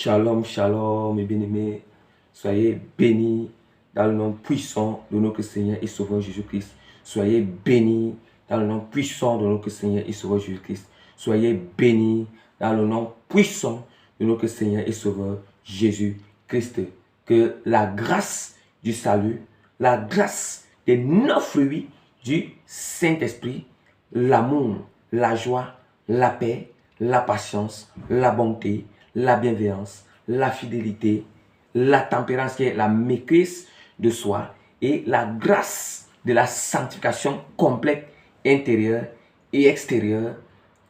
Shalom, shalom, mes bien-aimés. Soyez bénis dans le nom puissant de notre Seigneur et Sauveur Jésus-Christ. Soyez bénis dans le nom puissant de notre Seigneur et Sauveur Jésus-Christ. Soyez bénis dans le nom puissant de notre Seigneur et Sauveur Jésus-Christ. Que la grâce du salut, la grâce des 9 fruits du Saint-Esprit, l'amour, la joie, la paix, la patience, la bonté, la bienveillance, la fidélité, la tempérance qui est la maîtrise de soi et la grâce de la sanctification complète intérieure et extérieure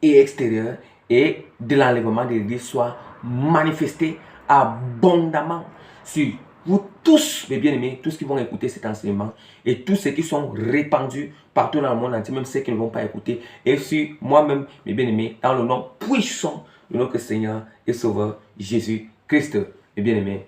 et de l'enlèvement de l'Église soit manifestée abondamment sur vous tous, mes bien-aimés, tous qui vont écouter cet enseignement et tous ceux qui sont répandus partout dans le monde entier, même ceux qui ne vont pas écouter, et sur moi-même, mes bien-aimés, dans le nom puissant de notre Seigneur et Sauveur Jésus-Christ. Mes bien-aimés,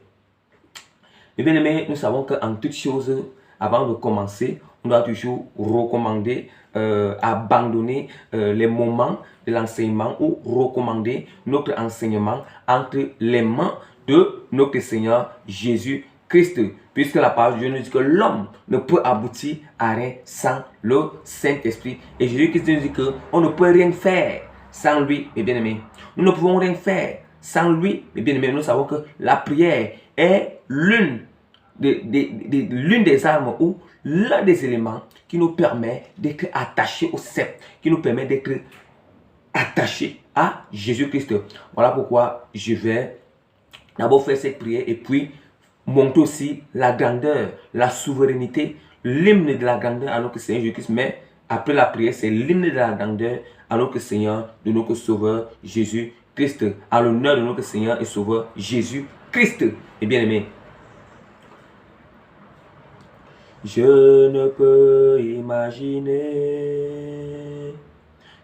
nous savons qu'en toute chose, avant de commencer, on doit toujours recommander, abandonner les moments de l'enseignement ou recommander notre enseignement entre les mains de notre Seigneur Jésus-Christ. Puisque la parole de Dieu nous dit que l'homme ne peut aboutir à rien sans le Saint-Esprit. Et Jésus-Christ nous dit qu'on ne peut rien faire sans lui, mes bien-aimés. Nous ne pouvons rien faire sans lui, mes bien-aimés. Nous savons que la prière est l'une des armes ou l'un des éléments qui nous permet d'être attachés au sceptre, qui nous permet d'être attachés à Jésus-Christ. Voilà pourquoi je vais d'abord faire cette prière et puis montrer aussi la grandeur, la souveraineté, l'hymne de la grandeur à notre Seigneur Jésus-Christ. Mais après la prière, c'est l'hymne de la grandeur à notre Seigneur, de notre Sauveur Jésus-Christ, à l'honneur de notre Seigneur et Sauveur Jésus-Christ. Et bien aimé, je ne peux imaginer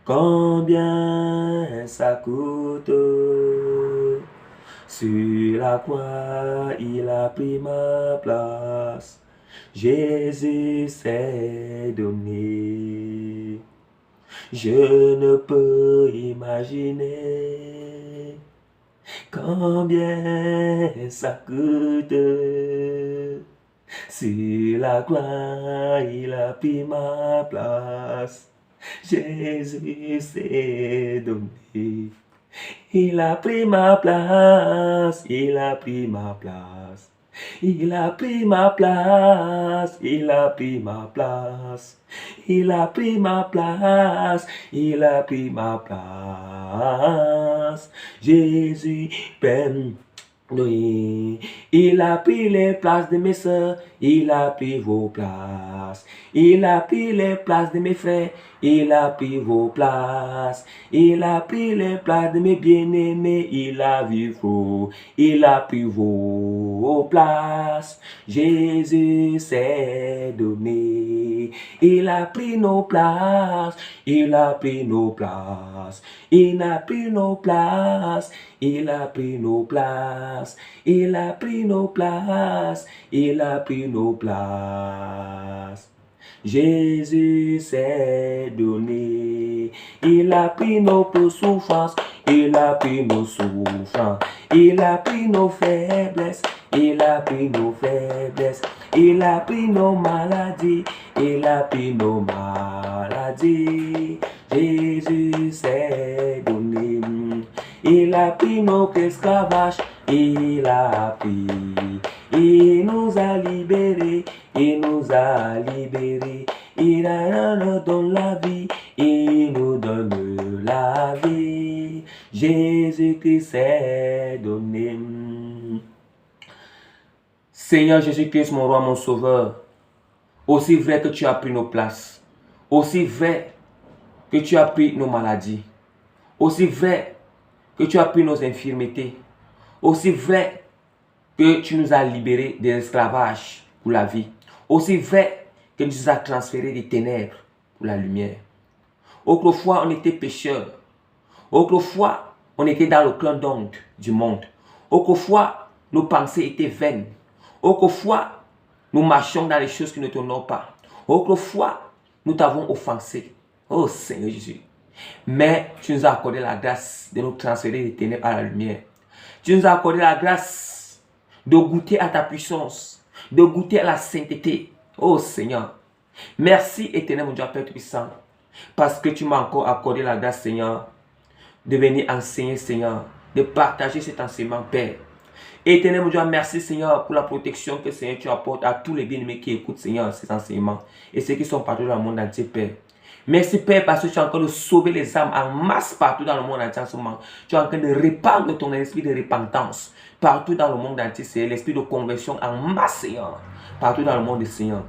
combien ça coûte. Sur la croix, il a pris ma place. Jésus s'est donné. Je ne peux imaginer combien ça coûte. Sur la croix, il a pris ma place. Jésus s'est donné. Il a pris ma place, il a pris ma place. Il a pris ma place, il a pris ma place. Il a pris ma place, il a pris ma place. Jésus peine. Oui, il a pris les places de mes soeurs, il a pris vos places. Il a pris les places de mes frères, il a pris vos places. Il a pris les places de mes bien-aimés, il a vu vos, il a pris vos places. Jésus s'est donné, il a pris nos places, il a pris nos places. Il a pris nos places, il a pris nos places. Il a pris nos places, il a pris nos places. Jésus s'est donné, il a pris nos souffrances, il a pris nos souffrances, il a pris nos faiblesses, il a pris nos faiblesses, il a pris nos maladies, il a pris nos maladies. Jésus s'est donné, il a pris nos esclavages, il a pris, il nous a libérés, il nous a libérés, il nous donne la vie, il nous donne la vie. Jésus-Christ s'est donné. Seigneur Jésus-Christ, mon roi, mon sauveur, aussi vrai que tu as pris nos places, aussi vrai que tu as pris nos maladies, aussi vrai que tu as pris nos infirmités, aussi vrai que tu nous as libérés des esclavages pour la vie, aussi vrai que tu nous as transférés des ténèbres pour la lumière. Autrefois, on était pécheurs. Autrefois, on était dans le clan d'onde du monde. Autrefois, nos pensées étaient vaines. Autrefois, nous marchions dans les choses qui ne t'honorent pas. Autrefois, nous t'avons offensé. Oh Seigneur Jésus. Mais tu nous as accordé la grâce de nous transférer des ténèbres à la lumière. Tu nous as accordé la grâce de goûter à ta puissance, de goûter à la sainteté. Oh Seigneur, merci éternel mon Dieu Père Tout-Puissant, parce que tu m'as encore accordé la grâce Seigneur, de venir enseigner Seigneur, de partager cet enseignement Père. Éternel mon Dieu, merci Seigneur pour la protection que Seigneur tu apportes à tous les bien-aimés qui écoutent Seigneur ces enseignements et ceux qui sont partout dans le monde entier Père. Merci Père parce que tu es en train de sauver les âmes en masse partout dans le monde entier en ce moment. Tu es en train de répandre ton esprit de repentance partout dans le monde entier. C'est l'esprit de conversion en masse Seigneur, partout dans le monde Seigneur.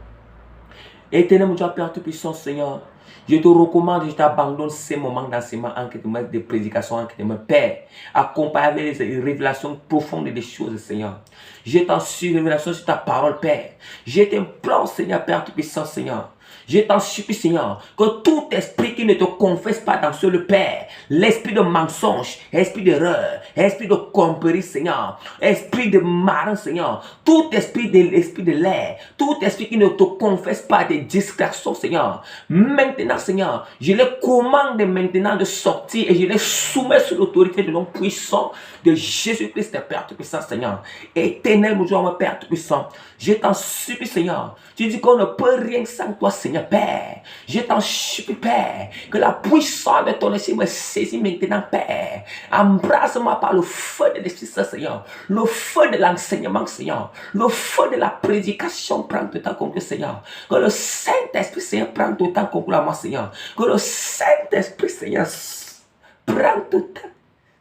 Éternel mon Dieu, Père Tout-Puissant Seigneur, je te recommande, je t'abandonne ces moments d'enseignement, de prédication, Père, accompagné avec les révélations profondes des choses, Seigneur. Je t'en suis révélation sur ta parole, Père. Je t'implore, Seigneur, Père Tout-Puissant, Seigneur. Je t'en supplie, Seigneur, que tout esprit qui ne te confesse pas dans ce le Père, l'esprit de mensonge, esprit d'erreur, esprit de compris, Seigneur, esprit de marin, Seigneur, tout esprit de l'air, tout esprit qui ne te confesse pas des distractions, Seigneur, maintenant, Seigneur, je les commande maintenant de sortir et je les soumets sous l'autorité de nom puissant de Jésus-Christ, Père Tout-Puissant, Seigneur. Éternel, mon Dieu, mon Père Tout-Puissant, je t'en supplie, Seigneur. Tu dis qu'on ne peut rien sans toi, Seigneur, Père. Je t'en supplie, Père, que la puissance de ton esprit me saisit maintenant, Père. Embrasse-moi par le feu de l'Esprit Saint, Seigneur. Le feu de l'enseignement, Seigneur. Le feu de la prédication prend tout temps comme Seigneur. Que le Saint-Esprit, Seigneur, prend tout temps comme moi, Seigneur. Que le Saint-Esprit, Seigneur, prend tout temps.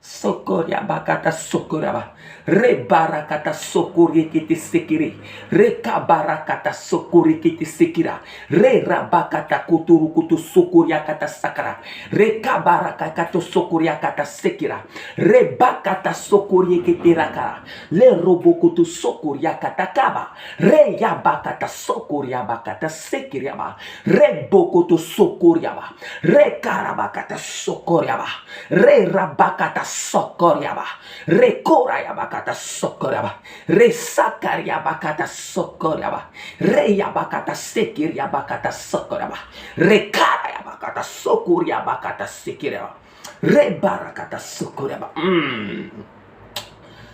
Sokoria bakata sokoraba. Rebarakata sokori kiti sekiri. Rekabarakata sokori kiti sekira. Rabakata kuturu kutu sokoria kata sakara. Rekabarakata sokoria kata sekira. Rebakata sokori kiti rakara. Le robokutu sokoria kata kaba. Reyabakata sokoria bakata sekiriaba. Rebokutu sokoriaba. Rekarabakata sokoriaba. Rabakata sokoriaba. Rekorayabakata sokoriaba. Resakariabakata sokoriaba. Reyabakata sekiriabakata sokoriaba. Rekarayabakata sokoriabakata sekiriaba. Rebarakata sokoriaba.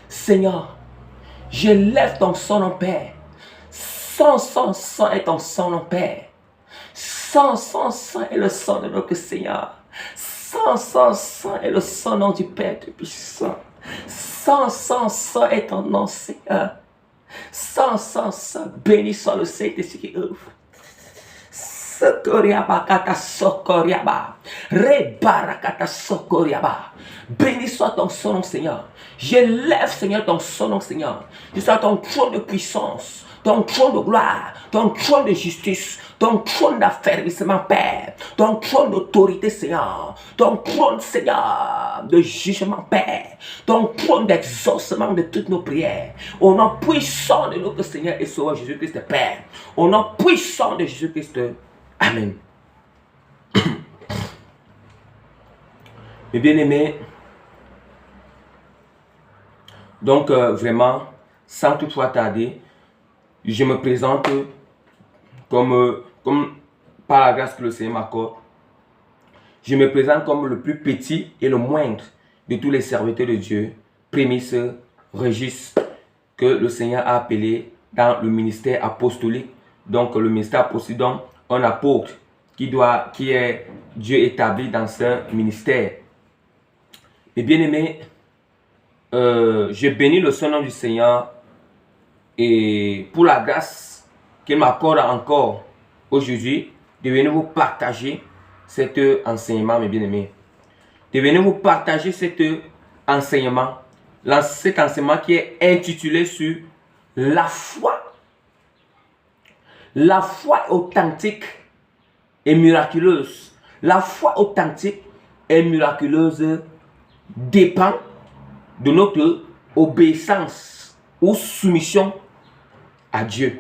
Seigneur, je lève ton sang, mon Père. Sang est ton sang, mon Père. Sang est le sang de notre Seigneur. Sang est le sang du Père Tout-Puissant. Sang est ton nom, Seigneur. Sang, béni soit le Saint-Esprit qui ouvre. Sokoriabakata sokoriaba. Rebarakata sokoriaba. Béni soit ton nom, Seigneur. Je lève, Seigneur, ton nom, Seigneur. Je suis à ton trône de puissance, ton trône de gloire, ton trône de justice, ton trône d'affermissement, Père, ton trône d'autorité, Seigneur, ton trône, Seigneur, de jugement, Père, ton trône d'exaucement de toutes nos prières. Au nom puissant de notre Seigneur et Sauveur Jésus-Christ, Père, au nom puissant de Jésus-Christ, Amen. Mes bien-aimés, donc vraiment, sans toutefois tarder, je me présente comme par la grâce que le Seigneur m'accorde, je me présente comme le plus petit et le moindre de tous les serviteurs de Dieu, Prémice Régis, que le Seigneur a appelé dans le ministère apostolique. Donc le ministère apostolique, donc un apôtre qui est Dieu établi dans ce ministère. Et bien aimé, je bénis le Saint-Nom du Seigneur et pour la grâce qu'il m'accorde encore aujourd'hui de venir vous partager cet enseignement, mes bien-aimés. De venir vous partager cet enseignement qui est intitulé sur la foi. La foi authentique et miraculeuse. La foi authentique et miraculeuse dépend de notre obéissance ou soumission à Dieu.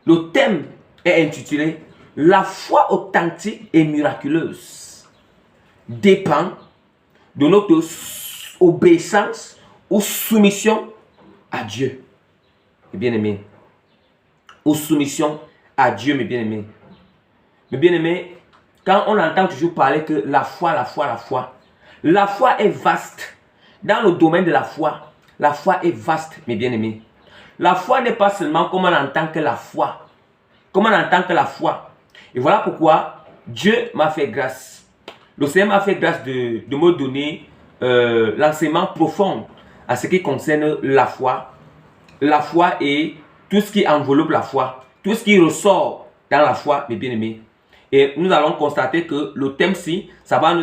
Le thème est intitulé « La foi authentique et miraculeuse dépend de notre obéissance ou soumission à Dieu. » Mes bien-aimés, ou soumission à Dieu, mes bien-aimés. Mes bien-aimés, quand on entend toujours parler que la foi est vaste, dans le domaine de la foi est vaste, mes bien-aimés. La foi n'est pas seulement comme on entend que la foi. Comme on entend que la foi. Et voilà pourquoi Dieu m'a fait grâce. Le Seigneur m'a fait grâce de me donner l'enseignement profond à ce qui concerne la foi. La foi et tout ce qui enveloppe la foi. Tout ce qui ressort dans la foi, mes bien-aimés. Et nous allons constater que le thème-ci, ça va nous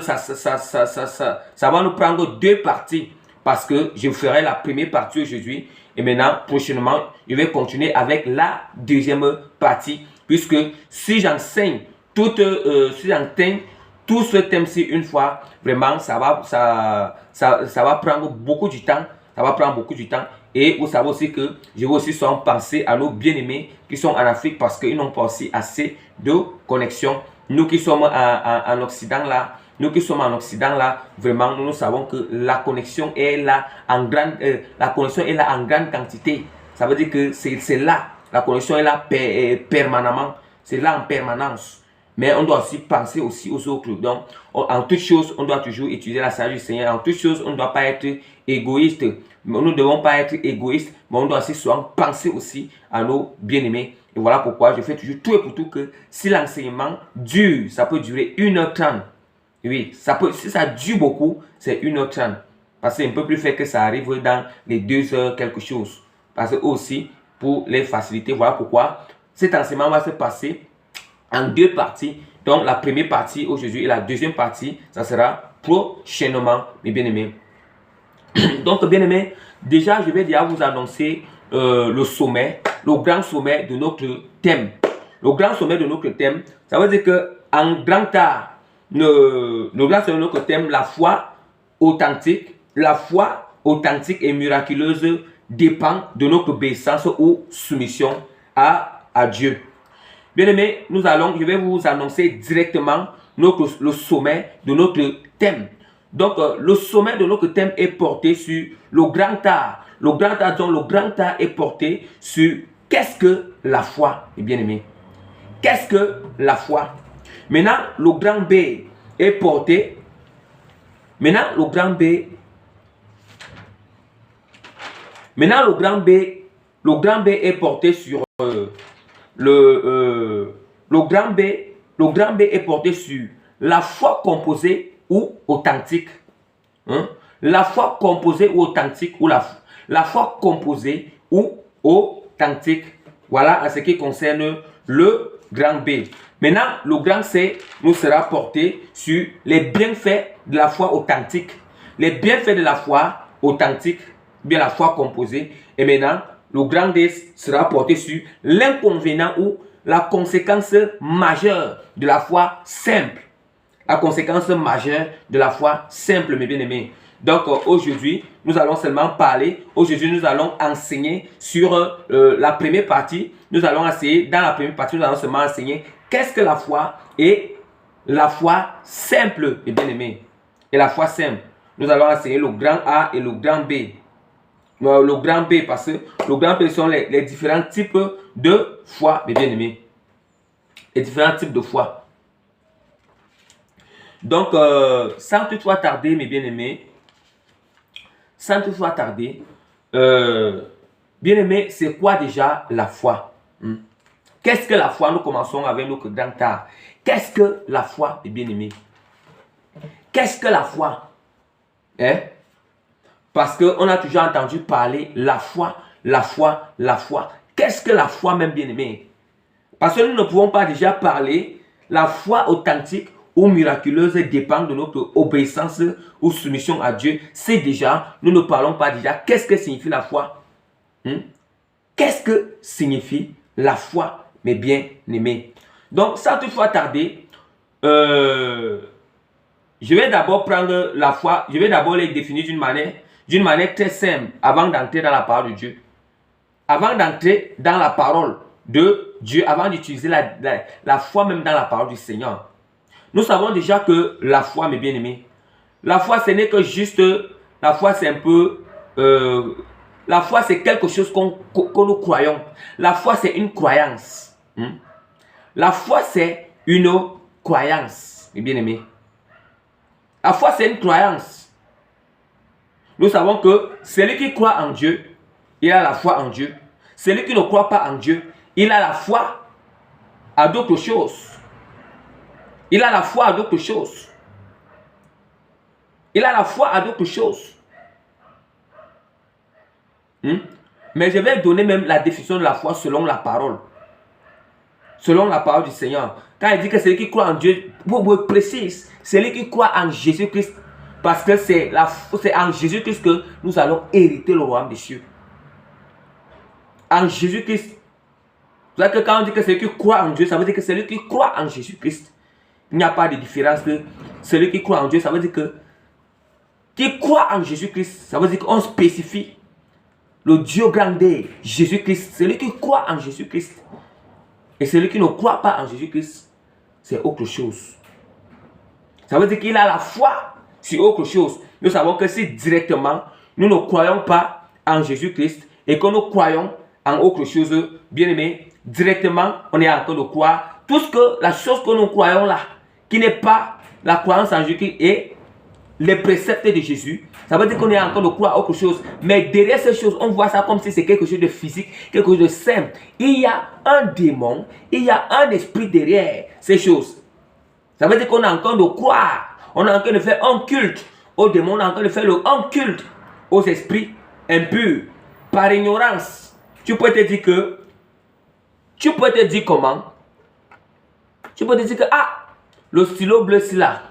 prendre deux parties. Parce que je ferai la première partie aujourd'hui. Et maintenant, prochainement, je vais continuer avec la deuxième partie. Puisque si j'enseigne tout ce thème-ci une fois, vraiment, ça va prendre beaucoup de temps. Ça va prendre beaucoup de temps. Et vous savez aussi que je vais aussi penser à nos bien-aimés qui sont en Afrique parce qu'ils n'ont pas aussi assez de connexion. Nous qui sommes en Occident là, vraiment, nous savons que la connexion est là en grande, quantité. Ça veut dire que c'est là, la connexion est là permanemment, c'est là en permanence. Mais on doit aussi penser aussi aux autres. Donc, en toutes choses, on doit toujours utiliser la sagesse du Seigneur. En toutes choses, on ne doit pas être égoïste. Nous ne devons pas être égoïstes, mais on doit aussi souvent penser aussi à nos bien-aimés. Et voilà pourquoi je fais toujours tout et pour tout que si l'enseignement dure, ça peut durer 1h30. Oui, si ça dure beaucoup, c'est 1h30. Parce que c'est un peu plus fait que ça arrive dans les 2 heures quelque chose. Parce que aussi, pour les faciliter, voilà pourquoi cet enseignement va se passer en 2 parties. Donc la première partie aujourd'hui et la deuxième partie, ça sera prochainement, mes bien-aimés. Donc, bien aimé, déjà, je vais déjà vous annoncer le sommet, le grand sommet de notre thème. Le grand sommet de notre thème, ça veut dire qu'en grand tas, le grand sommet de notre thème, la foi authentique et miraculeuse dépend de notre obéissance ou soumission à Dieu. Bien aimé, je vais vous annoncer directement le sommet de notre thème. Donc, le sommet de notre thème est porté sur le grand art. Le grand art est porté sur qu'est-ce que la foi, mes bien-aimés. Qu'est-ce que la foi? Maintenant, le grand B est porté. Maintenant, le grand B est porté sur le grand B est porté sur la foi composée ou authentique. La foi composée ou authentique ou la foi composée ou authentique. Voilà à ce qui concerne le grand B. Maintenant, le grand C nous sera porté sur les bienfaits de la foi authentique. Les bienfaits de la foi authentique, bien la foi composée. Et maintenant, le grand D sera porté sur l'inconvénient ou la conséquence majeure de la foi simple. La conséquence majeure de la foi simple, mes bien-aimés. Donc, aujourd'hui, nous allons seulement parler. Aujourd'hui, nous allons enseigner sur la première partie. Dans la première partie, nous allons seulement enseigner qu'est-ce que la foi et la foi simple, mes bien-aimés. Et la foi simple. Nous allons enseigner le grand A et le grand B. Le grand B, parce que le grand B sont les différents types de foi, mes bien-aimés. Les différents types de foi. Donc, sans toutefois tarder, mes bien-aimés, bien-aimés, c'est quoi déjà la foi? Qu'est-ce que la foi? Nous commençons avec notre grand art. Qu'est-ce que la foi, mes bien-aimés? Qu'est-ce que la foi? Parce qu'on a toujours entendu parler la foi. Qu'est-ce que la foi, même bien-aimés? Parce que nous ne pouvons pas déjà parler la foi authentique ou miraculeuse dépend de notre obéissance ou soumission à Dieu. C'est déjà, nous ne parlons pas déjà, qu'est-ce que signifie la foi? Qu'est-ce que signifie la foi, mes bien-aimés? Donc, sans toutefois tarder, je vais d'abord prendre la foi, je vais d'abord les définir d'une manière très simple avant d'entrer dans la parole de Dieu. Avant d'entrer dans la parole de Dieu, avant d'utiliser la foi même dans la parole du Seigneur. Nous savons déjà que la foi, mes bien-aimés, la foi, ce n'est que juste, la foi, c'est un peu, la foi, c'est quelque chose que nous croyons. La foi, c'est une croyance. La foi, c'est une croyance, mes bien-aimés. La foi, c'est une croyance. nous savons que celui qui croit en Dieu, il a la foi en Dieu. Celui qui ne croit pas en Dieu, il a la foi à d'autres choses. Il a la foi à d'autres choses. Il a la foi à d'autres choses. Mais je vais donner même la définition de la foi selon la parole. Selon la parole du Seigneur. Quand il dit que celui qui croit en Dieu, vous précise, celui qui croit en Jésus-Christ, parce que c'est en Jésus-Christ que nous allons hériter le royaume des cieux. En Jésus-Christ. Vous savez que quand on dit que celui qui croit en Dieu, ça veut dire que celui qui croit en Jésus-Christ. Il n'y a pas de différence que celui qui croit en Dieu, ça veut dire que qui croit en Jésus-Christ, ça veut dire qu'on spécifie le Dieu grandé, Jésus-Christ. Celui qui croit en Jésus-Christ. Et celui qui ne croit pas en Jésus-Christ, c'est autre chose. Ça veut dire qu'il a la foi sur autre chose. Nous savons que si directement, nous ne croyons pas en Jésus-Christ et que nous croyons en autre chose, bien aimé, directement, on est en train de croire la chose que nous croyons là, qui n'est pas la croyance en Jésus-Christ et les préceptes de Jésus, ça veut dire qu'on est en train de croire autre chose. Mais derrière ces choses, on voit ça comme si c'est quelque chose de physique, quelque chose de simple. Il y a un démon, il y a un esprit derrière ces choses. Ça veut dire qu'on est en train de croire, on est en train de faire un culte aux démons, on est en train de faire un culte aux esprits impurs, par ignorance. Tu peux te dire comment? Tu peux te dire que, le stylo bleu c'est là.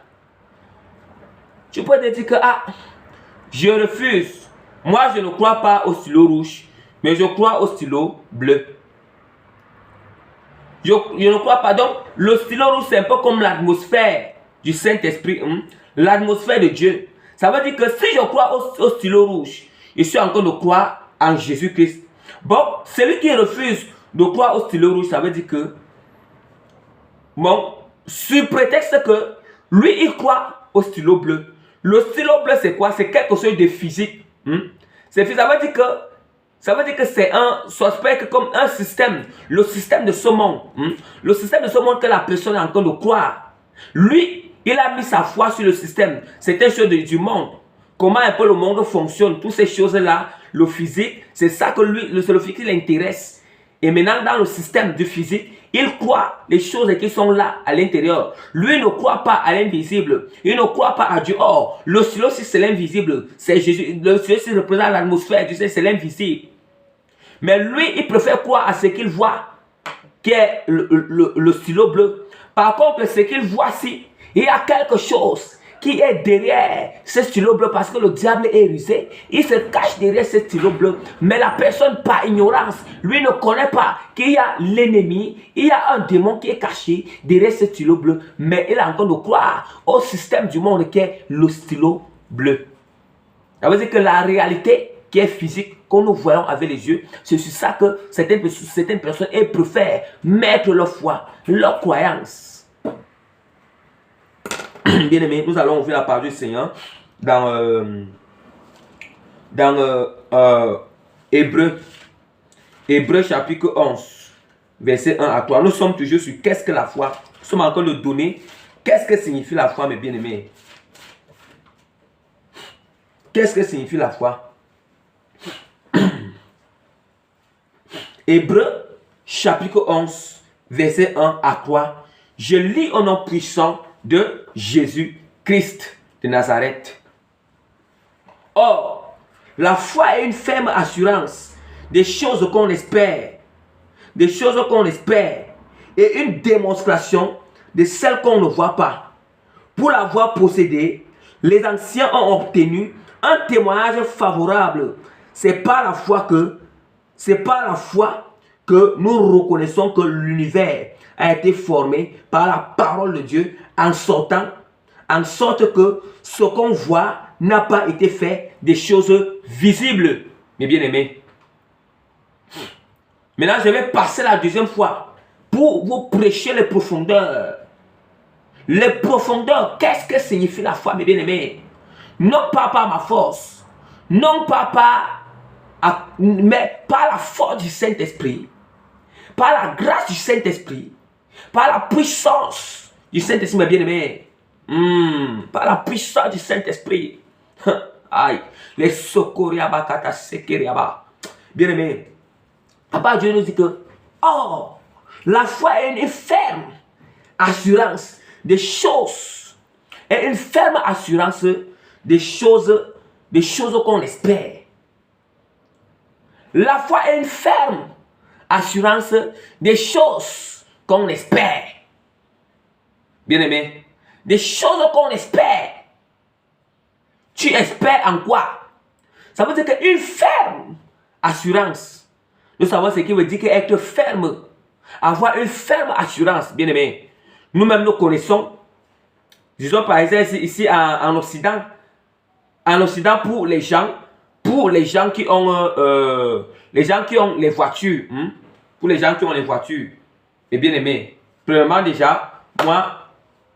Tu peux te dire que, je refuse. Moi, je ne crois pas au stylo rouge, mais je crois au stylo bleu. Je ne crois pas. Donc, le stylo rouge, c'est un peu comme l'atmosphère du Saint-Esprit, l'atmosphère de Dieu. Ça veut dire que si je crois au stylo rouge, je suis en train de croire en Jésus-Christ. Bon, celui qui refuse de croire au stylo rouge, ça veut dire que, bon, sous prétexte que lui, il croit au stylo bleu. Le stylo bleu, c'est quoi? C'est quelque chose de physique. Ça veut dire que c'est un suspect comme un système. Le système de ce monde. Le système de ce monde que la personne est en train de croire. Lui, il a mis sa foi sur le système. C'est une chose du monde. Comment un peu le monde fonctionne. Toutes ces choses-là, le physique, c'est ça que lui, le physique l'intéresse. Et maintenant, dans le système du physique, il croit les choses qui sont là à l'intérieur. Lui ne croit pas à l'invisible. Il ne croit pas à Dieu. Oh, le stylo, si c'est l'invisible, c'est Jésus. Le stylo, si représente l'atmosphère, tu sais, c'est l'invisible. Mais lui, il préfère croire à ce qu'il voit, qui est le stylo bleu. Par contre, ce qu'il voit, si il y a quelque chose qui est derrière ce stylo bleu, parce que le diable est rusé, il se cache derrière ce stylo bleu. Mais la personne, par ignorance, lui ne connaît pas qu'il y a l'ennemi, il y a un démon qui est caché derrière ce stylo bleu. Mais il est en train de croire au système du monde qui est le stylo bleu. Ça veut dire que la réalité qui est physique, que nous voyons avec les yeux, c'est sur ça que certaines personnes préfèrent mettre leur foi, leur croyance. Bien aimé, nous allons ouvrir la parole du Seigneur dans Hébreux chapitre 11, verset 1 à 3. Nous sommes toujours sur qu'est-ce que la foi. Nous sommes en train de donner qu'est-ce que signifie la foi, mes bien-aimés. Qu'est-ce que signifie la foi? Hébreux chapitre 11, verset 1 à 3. Je lis au nom puissant de Jésus-Christ de Nazareth. Or, la foi est une ferme assurance des choses qu'on espère, et une démonstration de celles qu'on ne voit pas. Pour l'avoir possédée, les anciens ont obtenu un témoignage favorable. C'est par la foi que nous reconnaissons que l'univers a été formé par la parole de Dieu en sorte que ce qu'on voit n'a pas été fait des choses visibles, mes bien-aimés. Maintenant, je vais passer la deuxième fois pour vous prêcher les profondeurs. Les profondeurs, qu'est-ce que signifie la foi, mes bien-aimés? Non pas par ma force, non pas mais par la force du Saint-Esprit, par la grâce du Saint-Esprit, par la puissance du Saint-Esprit, mes bien-aimés. Par la puissance du Saint-Esprit. Aïe. Les sokoriaba kata sekeriaba. Bien aimé. Papa Dieu nous dit que, oh, la foi est une ferme assurance des choses. Et une ferme assurance des choses qu'on espère. La foi est une ferme assurance des choses qu'on espère. Bien aimé, des choses qu'on espère. Tu espères en quoi? Ça veut dire qu'une ferme assurance. Nous savons ce qui veut dire qu'être ferme. Avoir une ferme assurance, bien aimé. Nous-mêmes, nous connaissons. Disons par exemple ici en Occident. En Occident, pour les gens qui ont les voitures. Pour les gens qui ont les voitures. Et bien aimé. Premièrement déjà, moi,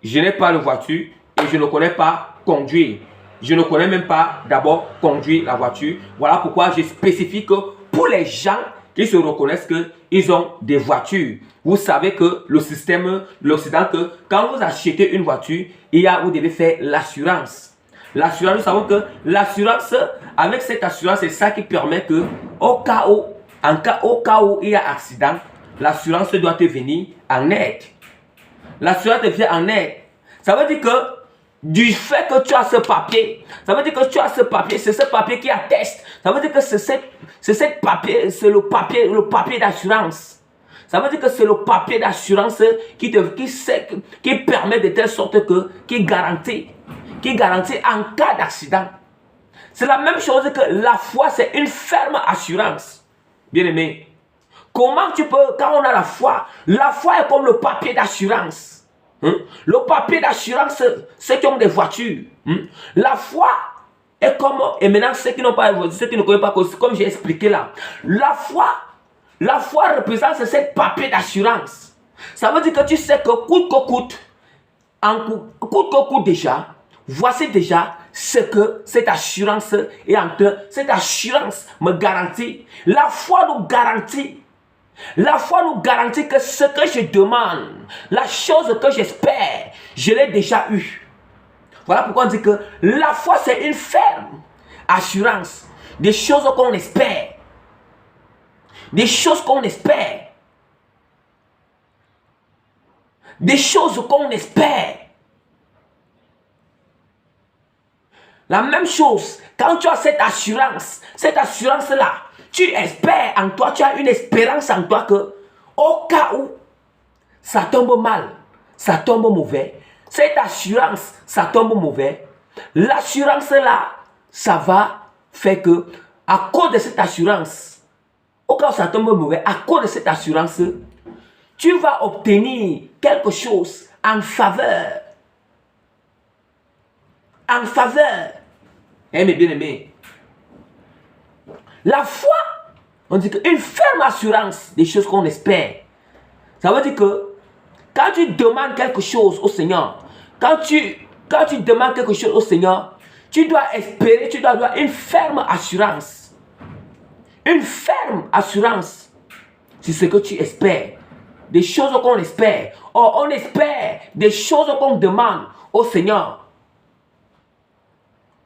je n'ai pas de voiture et je ne connais pas conduire. Je ne connais même pas d'abord conduire la voiture. Voilà pourquoi je spécifie que pour les gens qui se reconnaissent qu'ils ont des voitures. Vous savez que le système de l'Occident, que quand vous achetez une voiture, vous devez faire l'assurance. L'assurance, nous savons que l'assurance, avec cette assurance, c'est ça qui permet que au cas où il y a accident, l'assurance doit te venir en aide. L'assurance te vient en aide. Ça veut dire que du fait que tu as ce papier, ça veut dire que tu as ce papier, c'est ce papier qui atteste. Ça veut dire que c'est le papier d'assurance. Ça veut dire que c'est le papier d'assurance qui permet de telle sorte que, qui garantit en cas d'accident. C'est la même chose que la foi, c'est une ferme assurance. Bien aimé. Comment tu peux, quand on a la foi est comme le papier d'assurance. Le papier d'assurance, ceux qui ont des voitures. La foi est comme, et maintenant ceux qui n'ont pas de voiture, ceux qui ne connaissent pas, comme j'ai expliqué là, la foi représente ce papier d'assurance. Ça veut dire que tu sais que coûte que coûte déjà, voici déjà ce que cette assurance est en train, cette assurance me garantit. La foi nous garantit. La foi nous garantit que ce que je demande, la chose que j'espère, je l'ai déjà eu. Voilà pourquoi on dit que la foi c'est une ferme assurance des choses qu'on espère. Des choses qu'on espère. Des choses qu'on espère. La même chose, quand tu as cette assurance-là, tu espères en toi, tu as une espérance en toi que, au cas où ça tombe mal, ça tombe mauvais, cette assurance, ça tombe mauvais, l'assurance-là, ça va faire que, à cause de cette assurance, au cas où ça tombe mauvais, à cause de cette assurance, tu vas obtenir quelque chose en faveur. En faveur. Eh mes bien-aimés, la foi, on dit qu'une ferme assurance des choses qu'on espère. Ça veut dire que quand tu demandes quelque chose au Seigneur, quand tu demandes quelque chose au Seigneur, tu dois espérer, tu dois avoir une ferme assurance. Une ferme assurance sur ce que tu espères. Des choses qu'on espère. Or, on espère des choses qu'on demande au Seigneur.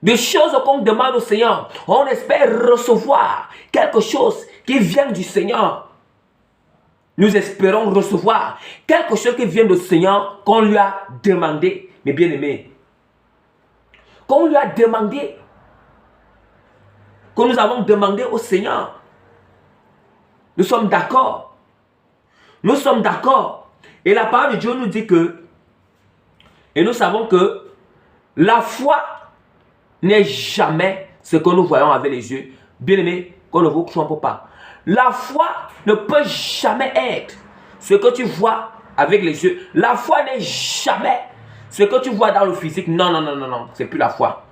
Des choses qu'on demande au Seigneur. On espère recevoir quelque chose qui vient du Seigneur. Nous espérons recevoir quelque chose qui vient du Seigneur qu'on lui a demandé. Mes bien-aimés, qu'on lui a demandé, que nous avons demandé au Seigneur. Nous sommes d'accord. Nous sommes d'accord. Et la parole de Dieu nous dit que, et nous savons que la foi n'est jamais ce que nous voyons avec les yeux. Bien-aimé, qu'on ne vous trompe pas. La foi ne peut jamais être ce que tu vois avec les yeux. La foi n'est jamais ce que tu vois dans le physique. Non, non, non, non, non. C'est plus la foi.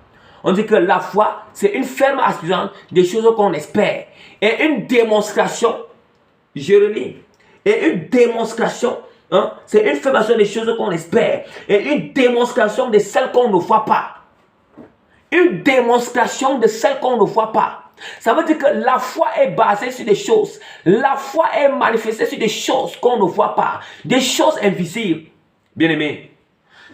On dit que la foi, c'est une ferme assurance des choses qu'on espère. Et une démonstration, je relis, et une démonstration, c'est une ferme assurance des choses qu'on espère. Et une démonstration de celles qu'on ne voit pas. Une démonstration de celles qu'on ne voit pas. Ça veut dire que la foi est basée sur des choses. La foi est manifestée sur des choses qu'on ne voit pas. Des choses invisibles. Bien-aimé,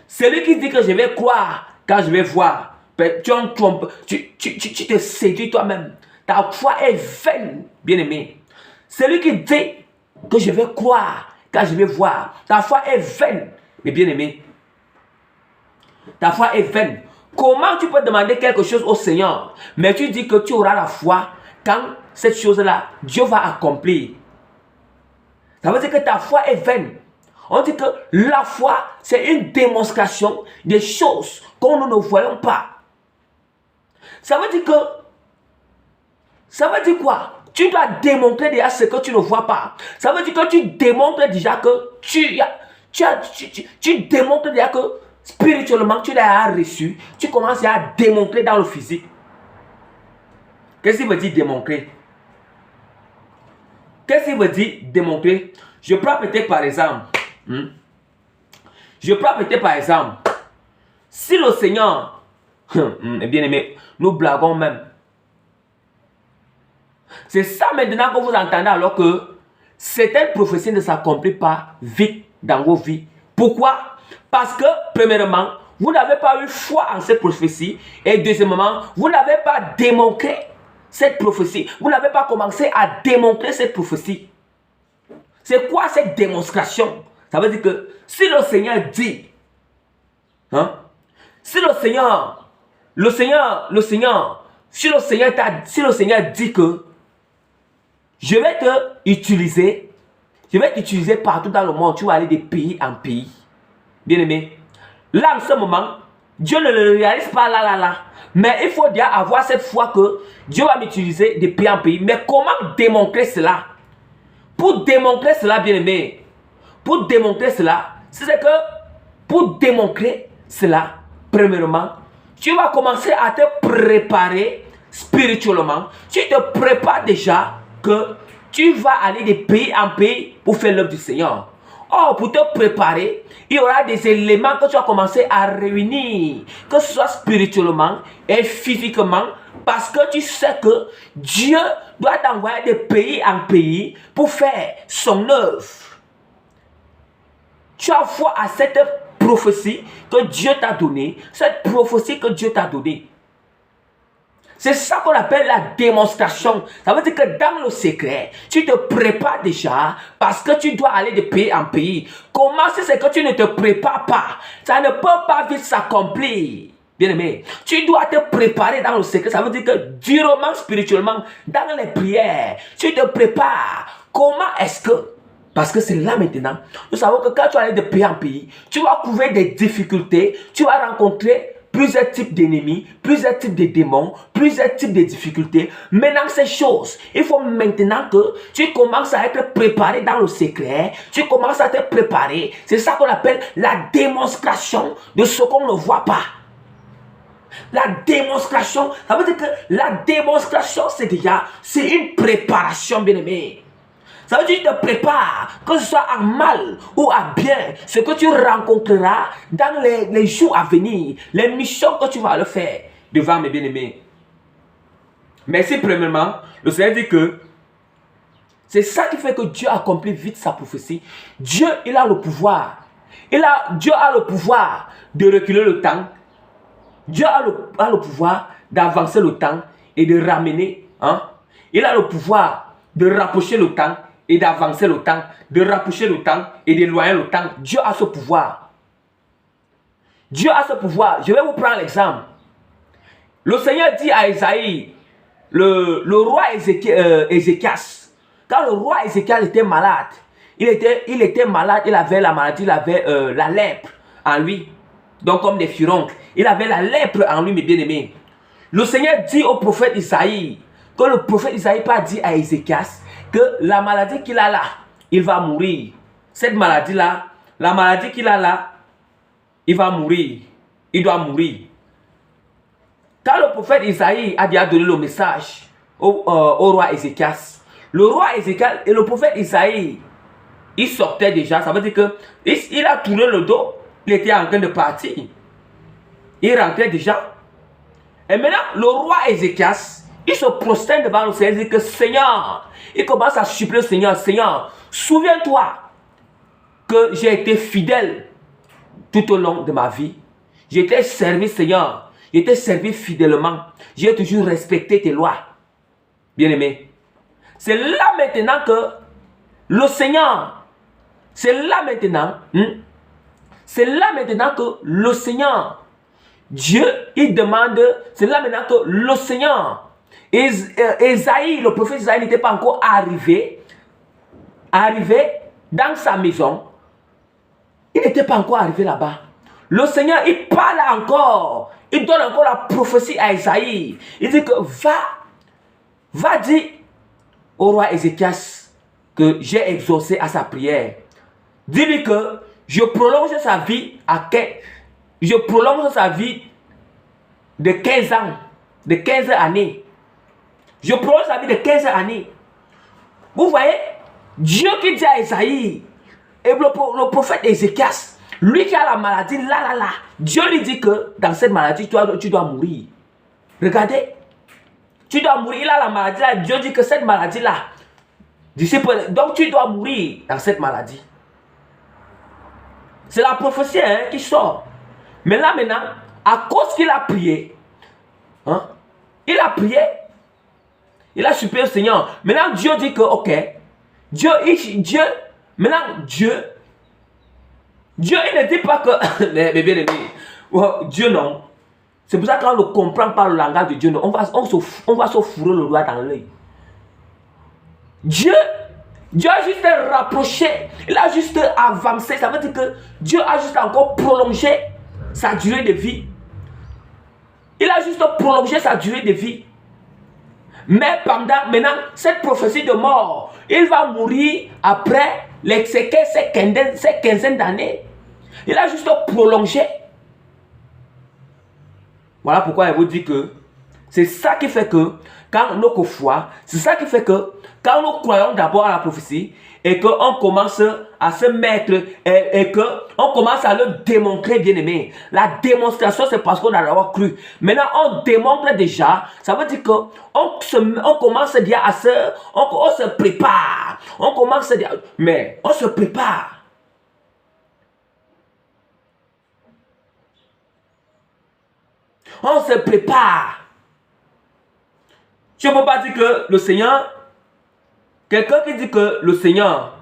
celui qui dit que je vais croire quand je vais voir, Tu te séduis toi-même. Ta foi est vaine, bien-aimé. Celui qui dit que je vais croire, quand je vais voir, ta foi est vaine, mes bien-aimés. Ta foi est vaine. Comment tu peux demander quelque chose au Seigneur, mais tu dis que tu auras la foi quand cette chose-là, Dieu va accomplir? Ça veut dire que ta foi est vaine. On dit que la foi, c'est une démonstration des choses que nous ne voyons pas. Ça veut dire quoi? Tu dois démontrer déjà ce que tu ne vois pas. Ça veut dire que tu démontres déjà que tu démontres déjà que spirituellement tu l'as reçu. Tu commences à démontrer dans le physique. Qu'est-ce qu'il veut dire démontrer? Qu'est-ce qu'il veut dire démontrer? Je prends peut-être par exemple. Si le Seigneur, bien aimé, nous blaguons même. C'est ça maintenant que vous entendez alors que certaines prophéties ne s'accomplissent pas vite dans vos vies. Pourquoi? Parce que, premièrement, vous n'avez pas eu foi en cette prophétie. Et deuxièmement, vous n'avez pas démontré cette prophétie. Vous n'avez pas commencé à démontrer cette prophétie. C'est quoi cette démonstration? Ça veut dire que si le Seigneur dit, si le Seigneur dit que je vais t'utiliser partout dans le monde, tu vas aller de pays en pays. Bien aimé, là en ce moment, Dieu ne le réalise pas là. Mais il faut déjà avoir cette foi que Dieu va m'utiliser de pays en pays. Mais comment démontrer cela? Pour démontrer cela, bien aimé, premièrement, tu vas commencer à te préparer spirituellement. Tu te prépares déjà que tu vas aller de pays en pays pour faire l'œuvre du Seigneur. Or, pour te préparer, il y aura des éléments que tu vas commencer à réunir, que ce soit spirituellement et physiquement, parce que tu sais que Dieu doit t'envoyer de pays en pays pour faire son œuvre. Tu as foi à cette prophétie que Dieu t'a donnée, C'est ça qu'on appelle la démonstration. Ça veut dire que dans le secret, tu te prépares déjà parce que tu dois aller de pays en pays. Comment si c'est que tu ne te prépares pas? Ça ne peut pas vite s'accomplir. Bien aimé, tu dois te préparer dans le secret. Ça veut dire que durement, spirituellement, dans les prières, tu te prépares. Comment est-ce que... Parce que c'est là maintenant, nous savons que quand tu vas aller de pays en pays, tu vas trouver des difficultés, tu vas rencontrer plusieurs types d'ennemis, plusieurs types de démons, plusieurs types de difficultés. Maintenant, ces choses, il faut maintenant que tu commences à être préparé dans le secret, tu commences à te préparer. C'est ça qu'on appelle la démonstration de ce qu'on ne voit pas. La démonstration, ça veut dire que la démonstration, c'est une préparation, bien aimé. Ça veut dire que tu te prépares, que ce soit en mal ou en bien, ce que tu rencontreras dans les jours à venir, les missions que tu vas le faire devant mes bien-aimés. Mais si premièrement, le Seigneur dit que c'est ça qui fait que Dieu accomplit vite sa prophétie. Dieu, il a le pouvoir. Dieu a le pouvoir de reculer le temps. Dieu a le pouvoir d'avancer le temps et de ramener. Il a le pouvoir de rapprocher le temps et d'avancer le temps, de rapprocher le temps et d'éloigner le temps. Dieu a ce pouvoir. Dieu a ce pouvoir. Je vais vous prendre l'exemple. Le Seigneur dit à Isaïe, le roi Ézéchias, quand le roi Ézéchias était malade, il était malade, il avait la maladie, il avait la lèpre en lui. Donc comme des furoncles. Il avait la lèpre en lui, mes bien-aimés. Le Seigneur dit au prophète Isaïe, que le prophète Isaïe pas dit à Ézéchias, que la maladie qu'il a là, il va mourir. Cette maladie-là, la maladie qu'il a là, il va mourir. Il doit mourir. Quand le prophète Isaïe a déjà donné le message au roi Ézéchias, le roi Ézéchias et le prophète Isaïe, ils sortaient déjà. Ça veut dire que il a tourné le dos. Il était en train de partir. Il rentrait déjà. Et maintenant, le roi Ézéchias, il se prosterne devant le Seigneur et dit que Seigneur, il commence à supplier le Seigneur. Seigneur, souviens-toi que j'ai été fidèle tout au long de ma vie. J'ai été servi, Seigneur. Je t'ai servi fidèlement. J'ai toujours respecté tes lois. Bien-aimé. C'est là maintenant que le Seigneur, c'est là maintenant que le Seigneur, Dieu, il demande, c'est là maintenant que le Seigneur, Esaïe, le prophète Esaïe n'était pas encore arrivé dans sa maison. Il n'était pas encore arrivé là-bas. Le Seigneur, il parle encore. Il donne encore la prophétie à Esaïe. Il dit que va dire au roi Ézéchias que j'ai exaucé à sa prière. Dis-lui que je prolonge sa vie je prolonge sa vie de 15 ans, de 15 années. Je prolonge sa vie de 15 années. Vous voyez, Dieu qui dit à Esaïe, et le prophète Ézéchias, lui qui a la maladie, là, Dieu lui dit que dans cette maladie, tu dois mourir. Regardez, tu dois mourir, il a la maladie là, Dieu dit que cette maladie-là, donc tu dois mourir dans cette maladie. C'est la prophétie qui sort. Mais là maintenant, à cause qu'il a prié, il a prié, il a supplié au Seigneur. Maintenant Dieu dit que, ok, Dieu, il ne dit pas que, mais bien aimé, Dieu non. C'est pour ça qu'on ne comprend pas le langage de Dieu, non. On va se fourrer le doigt dans l'œil. Dieu a juste rapproché, il a juste avancé. Ça veut dire que Dieu a juste encore prolongé sa durée de vie. Il a juste prolongé sa durée de vie. Mais maintenant, cette prophétie de mort, il va mourir après ces quinzaine d'années. Il a juste prolongé. Voilà pourquoi il vous dit que c'est ça qui fait que quand notre foi, c'est ça qui fait que quand nous croyons d'abord à la prophétie et qu'on commence à se mettre et qu'on commence à le démontrer, bien aimé. La démonstration, c'est parce qu'on a d'abord cru. Maintenant, on démontre déjà. Ça veut dire qu'on commence déjà on se prépare. On commence déjà, mais on se prépare. On se prépare. Je ne peux pas dire que le Seigneur, quelqu'un qui dit que le Seigneur,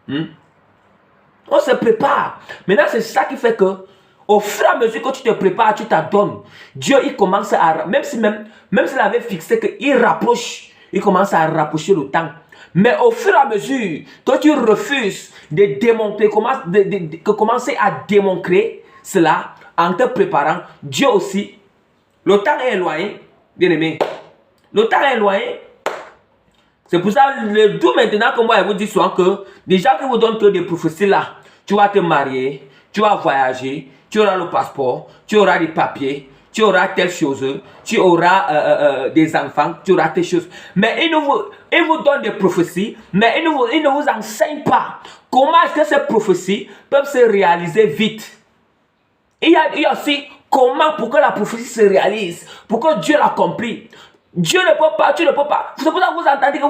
on se prépare. Maintenant, c'est ça qui fait que, au fur et à mesure que tu te prépares, tu t'adonnes. Dieu, il commence à, même s'il avait fixé qu'il rapproche, il commence à rapprocher le temps. Mais au fur et à mesure que tu refuses de démontrer, commencer à démontrer cela en te préparant, Dieu aussi, le temps est éloigné, bien aimé. Le temps est éloigné. C'est pour ça, d'où maintenant que moi je vous dis souvent que des gens qui vous donnent que des prophéties là, tu vas te marier, tu vas voyager, tu auras le passeport, tu auras des papiers, tu auras telle chose, tu auras des enfants, tu auras telle chose. Mais ils vous donnent des prophéties, mais ils ne vous enseignent pas comment est-ce que ces prophéties peuvent se réaliser vite. Il y a aussi comment pour que la prophétie se réalise, pour que Dieu l'accomplit. Dieu ne peut pas, tu ne peux pas. C'est pour ça que vous entendez que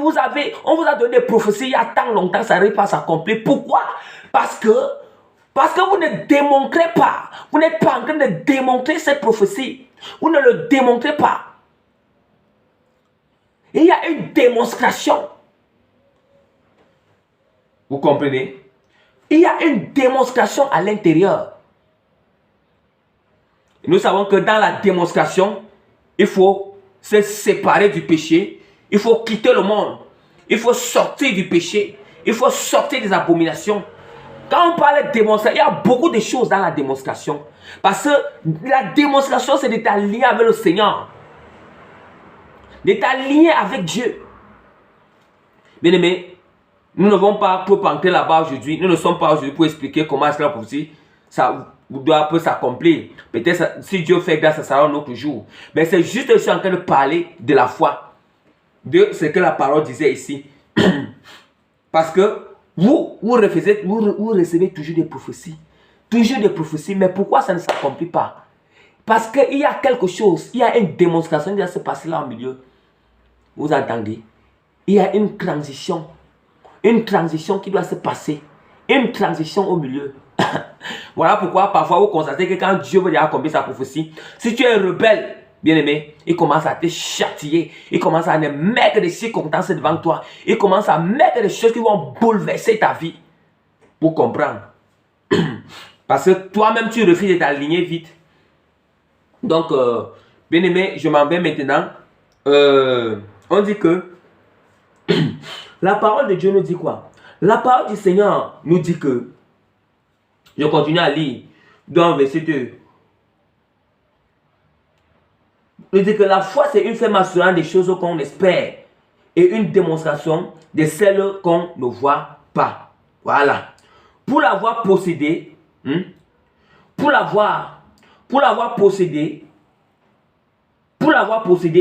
on vous a donné des prophéties il y a tant longtemps, ça n'arrive pas à s'accomplir. Pourquoi? Parce que vous ne démontrez pas. Vous n'êtes pas en train de démontrer cette prophétie. Vous ne le démontrez pas. Il y a une démonstration. Vous comprenez? Il y a une démonstration à l'intérieur. Nous savons que dans la démonstration, il faut se séparer du péché. Il faut quitter le monde. Il faut sortir du péché. Il faut sortir des abominations. Quand on parle de démonstration, il y a beaucoup de choses dans la démonstration. Parce que la démonstration, c'est d'être aligné avec le Seigneur. D'être aligné avec Dieu. Bien aimé, nous ne vont pas pour entrer là-bas aujourd'hui. Nous ne sommes pas aujourd'hui pour expliquer comment est-ce que la prophétie, ça doit s'accomplir. Peut-être si Dieu fait grâce, ça sera un autre jour. Mais c'est juste que je suis en train de parler de la foi. De ce que la parole disait ici. Parce que vous recevez toujours des prophéties. Toujours des prophéties. Mais pourquoi ça ne s'accomplit pas? Parce qu'il y a quelque chose. Il y a une démonstration qui doit se passer là au milieu. Vous entendez? Il y a une transition. Une transition qui doit se passer. Une transition au milieu. Voilà pourquoi parfois vous constatez que quand Dieu veut accomplir sa prophétie, si tu es rebelle, bien-aimé, il commence à te châtier. Il commence à mettre des circonstances devant toi. Il commence à mettre des choses qui vont bouleverser ta vie. Pour comprendre. Parce que toi-même, tu refuses de t'aligner vite. Donc, bien-aimé, je m'en vais maintenant. On dit que la parole de Dieu nous dit quoi? La parole du Seigneur nous dit que, je continue à lire dans verset 2. Il dit que la foi, c'est une ferme assurance des choses qu'on espère et une démonstration de celles qu'on ne voit pas. Voilà. Pour l'avoir possédé, pour l'avoir possédé,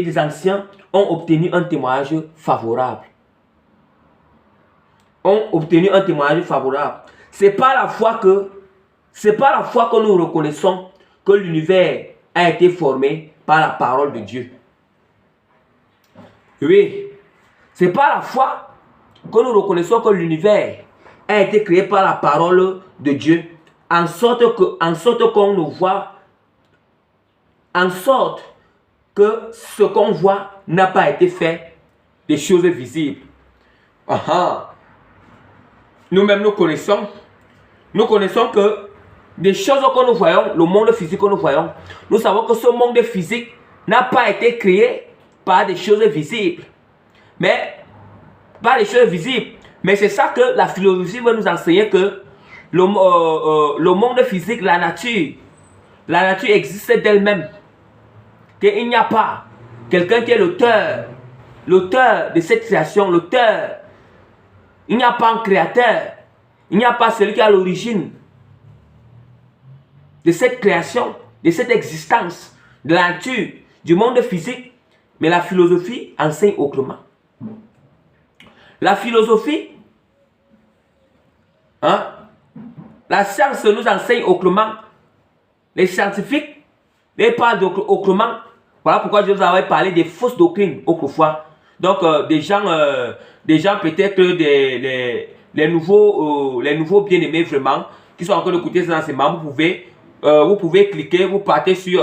des anciens ont obtenu un témoignage favorable. C'est pas la foi que nous reconnaissons que l'univers a été formé par la parole de Dieu. Oui, c'est pas la foi que nous reconnaissons que l'univers a été créé par la parole de Dieu, en sorte qu'on ne voit, en sorte que ce qu'on voit n'a pas été fait des choses visibles. Nous-mêmes, nous connaissons que des choses que nous voyons, le monde physique que nous voyons, nous savons que ce monde physique n'a pas été créé par des choses visibles. Mais c'est ça que la philosophie veut nous enseigner, que le monde physique, la nature existe d'elle-même. Qu'il n'y a pas quelqu'un qui est l'auteur de cette création, l'auteur. Il n'y a pas un créateur. Il n'y a pas celui qui est à l'origine de cette création, de cette existence, de la nature, du monde physique. Mais la philosophie enseigne autrement. La philosophie, la science nous enseigne autrement. Les scientifiques, ils parlent autrement. Voilà pourquoi je vous avais parlé des fausses doctrines autrefois. Donc, des gens peut-être les nouveaux bien-aimés vraiment, qui sont en train d'écouter ces enseignements, vous pouvez cliquer, vous partez sur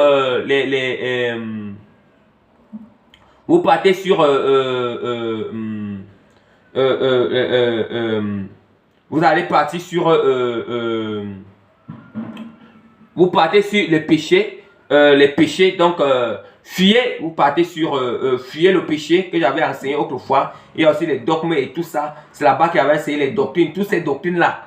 vous allez partir sur vous partez sur les péchés, donc fuyez, vous partez sur fuyez le péché que j'avais enseigné autrefois. Il y a aussi les dogmes et tout ça. C'est là-bas qu'il y avait enseigné les doctrines, toutes ces doctrines-là.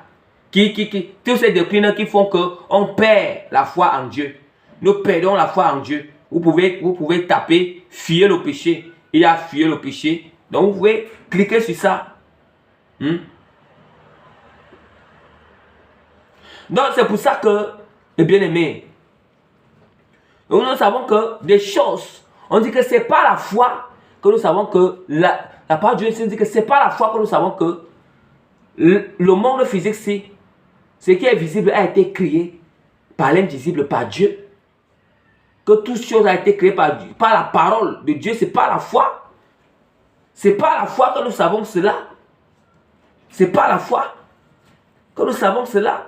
Toutes ces doctrines qui font qu'on perd la foi en Dieu. Nous perdons la foi en Dieu. Vous pouvez taper fuyez le péché. Il y a fuyez le péché. Donc vous pouvez cliquer sur ça. Donc c'est pour ça que, bien aimé, nous savons que des choses, on dit que c'est pas la foi que nous savons que la parole de Dieu dit que c'est pas la foi que nous savons que le monde physique, ce qui est visible a été créé par l'invisible, par Dieu. Que toute chose a été créée par la parole de Dieu, c'est pas la foi. C'est pas la foi que nous savons cela. C'est pas la foi que nous savons cela.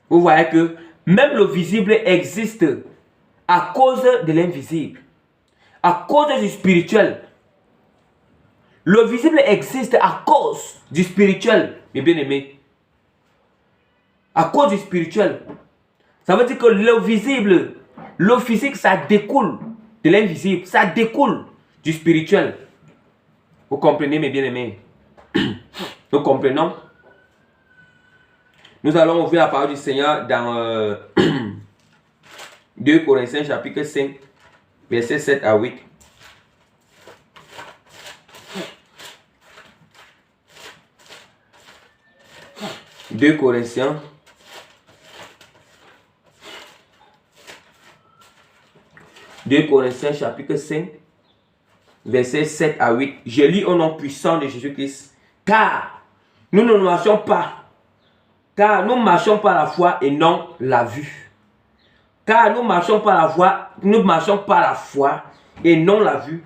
Vous voyez que même le visible existe à cause de l'invisible, à cause du spirituel. Le visible existe à cause du spirituel, mes bien-aimés. À cause du spirituel. Ça veut dire que le visible, le physique, ça découle de l'invisible, ça découle du spirituel. Vous comprenez, mes bien-aimés? Nous comprenons? Nous allons ouvrir la parole du Seigneur dans 2 Corinthiens chapitre 5, versets 7 à 8. Deux Corinthiens chapitre 5, versets 7 à 8. Je lis au nom puissant de Jésus-Christ. Car nous ne marchons pas. Car nous marchons par la foi et non la vue. Car nous marchons par la foi et non la vue.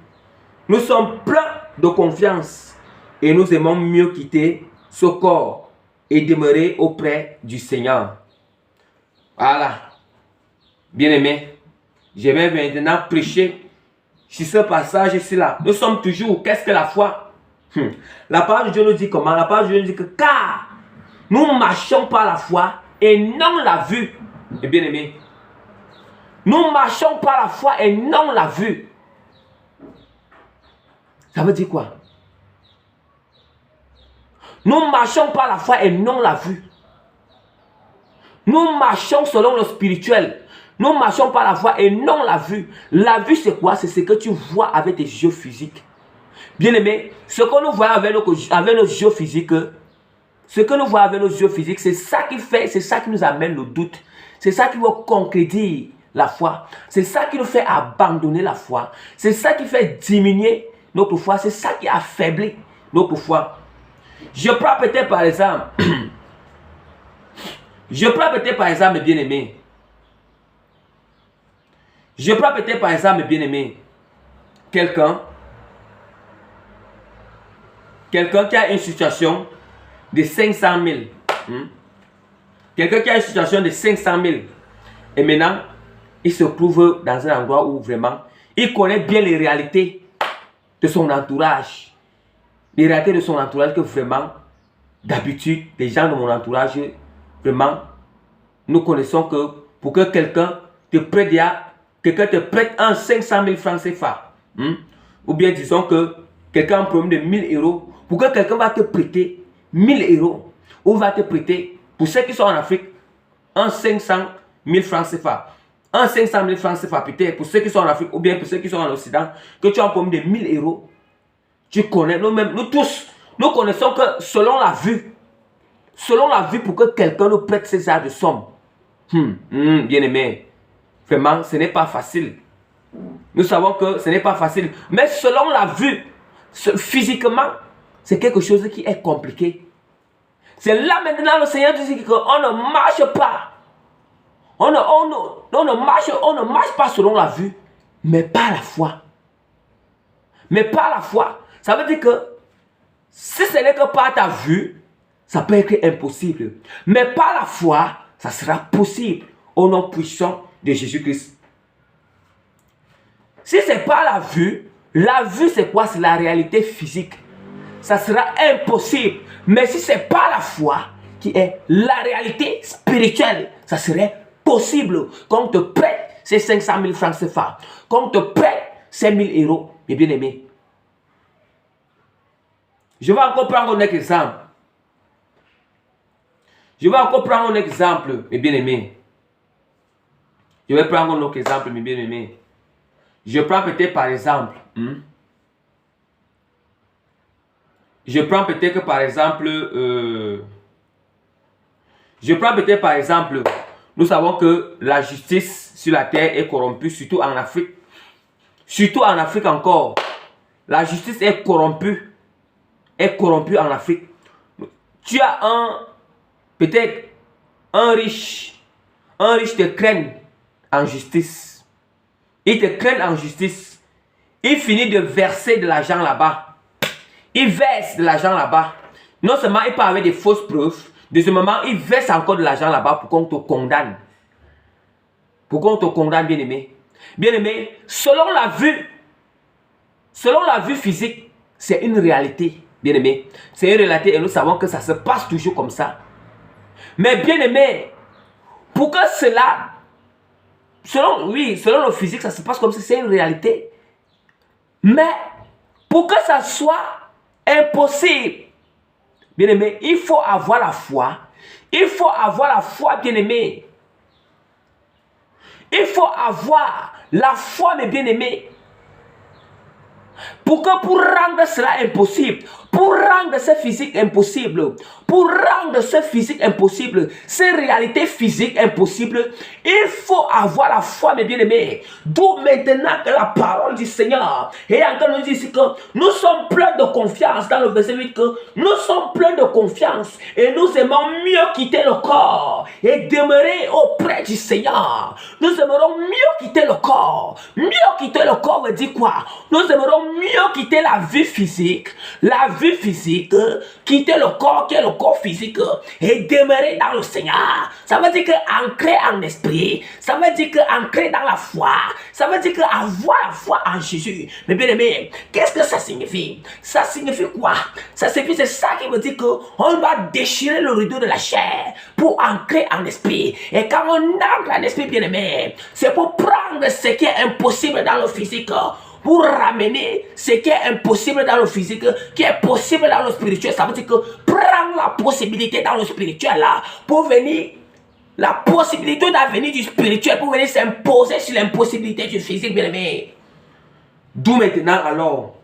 Nous sommes pleins de confiance et nous aimons mieux quitter ce corps et demeurer auprès du Seigneur. Voilà. Bien-aimé, je vais maintenant prêcher sur ce passage ici là. Nous sommes toujours, qu'est-ce que la foi? La parole de Dieu nous dit comment? La parole de Dieu nous dit que car nous marchons par la foi et non la vue. Et bien aimé, nous marchons par la foi et non la vue. Ça veut dire quoi? Nous marchons par la foi et non la vue. Nous marchons selon le spirituel. Nous marchons par la foi et non la vue. La vue c'est quoi? C'est ce que tu vois avec tes yeux physiques. Bien aimé, ce que nous voyons avec nos yeux physiques, c'est ça qui fait, c'est ça qui nous amène le doute. C'est ça qui va concrétiser la foi. C'est ça qui nous fait abandonner la foi. C'est ça qui fait diminuer notre foi. C'est ça qui affaiblit notre foi. Je prends peut-être par exemple, bien aimé. Je prends peut-être par exemple, bien aimé, quelqu'un qui a une situation de 500 000. Quelqu'un qui a une situation de 500 000. Et maintenant, il se trouve dans un endroit où vraiment, il connaît bien les réalités de son entourage. Les réalités de son entourage que vraiment, d'habitude, les gens de mon entourage, vraiment, nous connaissons que pour que quelqu'un te prête un 500 000 francs CFA. Ou bien disons que quelqu'un a un problème de 1000 euros. Pour que quelqu'un va te prêter 1000 euros. Ou va te prêter, pour ceux qui sont en Afrique, un 500 000 francs CFA. Un 500 000 francs CFA peut-être pour ceux qui sont en Afrique ou bien pour ceux qui sont en Occident, que tu as un problème de 1000 euros. Tu connais, nous tous, nous connaissons que selon la vue, pour que quelqu'un nous prête ces genres de sommes, bien aimé, vraiment, ce n'est pas facile. Nous savons que ce n'est pas facile. Mais selon la vue, physiquement, c'est quelque chose qui est compliqué. C'est là maintenant le Seigneur dit qu'on ne marche pas. On ne marche pas selon la vue, mais par la foi. Mais par la foi. Ça veut dire que si ce n'est que par ta vue, ça peut être impossible. Mais par la foi, ça sera possible au nom puissant de Jésus-Christ. Si c'est pas la vue c'est quoi? C'est la réalité physique. Ça sera impossible. Mais si c'est pas la foi qui est la réalité spirituelle, ça serait possible qu'on te prête ces 500 000 francs CFA, qu'on te prête ces 1000 euros, mes bien-aimés. Je vais encore prendre un exemple. Mes bien-aimés. Je vais prendre un autre exemple, mes bien-aimés. Je prends peut-être par exemple. Nous savons que la justice sur la terre est corrompue, surtout en Afrique. Surtout en Afrique encore. La justice est corrompue en Afrique. Tu as peut-être un riche te craigne en justice. Il te craigne en justice. Il finit de verser de l'argent là-bas. Il verse de l'argent là-bas. Non seulement il part avec des fausses preuves, de ce moment, il verse encore de l'argent là-bas pour qu'on te condamne. Pour qu'on te condamne, bien-aimé. Bien-aimé, selon la vue physique, c'est une réalité, bien-aimé. C'est une réalité et nous savons que ça se passe toujours comme ça. Mais bien-aimé, pour que cela, selon le physique, ça se passe comme ça, c'est une réalité. Mais pour que ça soit impossible, bien-aimé, il faut avoir la foi. Il faut avoir la foi, bien-aimé. Il faut avoir la foi, mes bien-aimés. Pour rendre cela impossible, pour rendre ce physique impossible, ces réalités physiques impossibles, il faut avoir la foi, mes bien-aimés. D'où maintenant que la parole du Seigneur est encore nous dit ici que nous sommes pleins de confiance dans le verset 8 que nous sommes pleins de confiance et nous aimons mieux quitter le corps et demeurer auprès du Seigneur. Nous aimerons mieux quitter le corps. Mieux quitter le corps veut dire quoi? Nous aimerons mieux quitter la vie physique, la vie physique, quitter le corps qui est le corps physique et demeurer dans le Seigneur. Ça veut dire que ancrer en esprit, ça veut dire que ancrer dans la foi, ça veut dire que avoir la foi en Jésus. Mais bien aimé, qu'est-ce que ça signifie? Ça signifie quoi? Ça signifie, c'est ça qui veut dire qu'on doit déchirer le rideau de la chair pour ancrer en esprit. Et quand on ancre en esprit, bien aimé, c'est pour prendre ce qui est impossible dans le physique, pour ramener ce qui est impossible dans le physique, qui est possible dans le spirituel. Ça veut dire que prendre la possibilité dans le spirituel là, pour venir, la possibilité d'avenir du spirituel, pour venir s'imposer sur l'impossibilité du physique, bien aimé. D'où maintenant alors,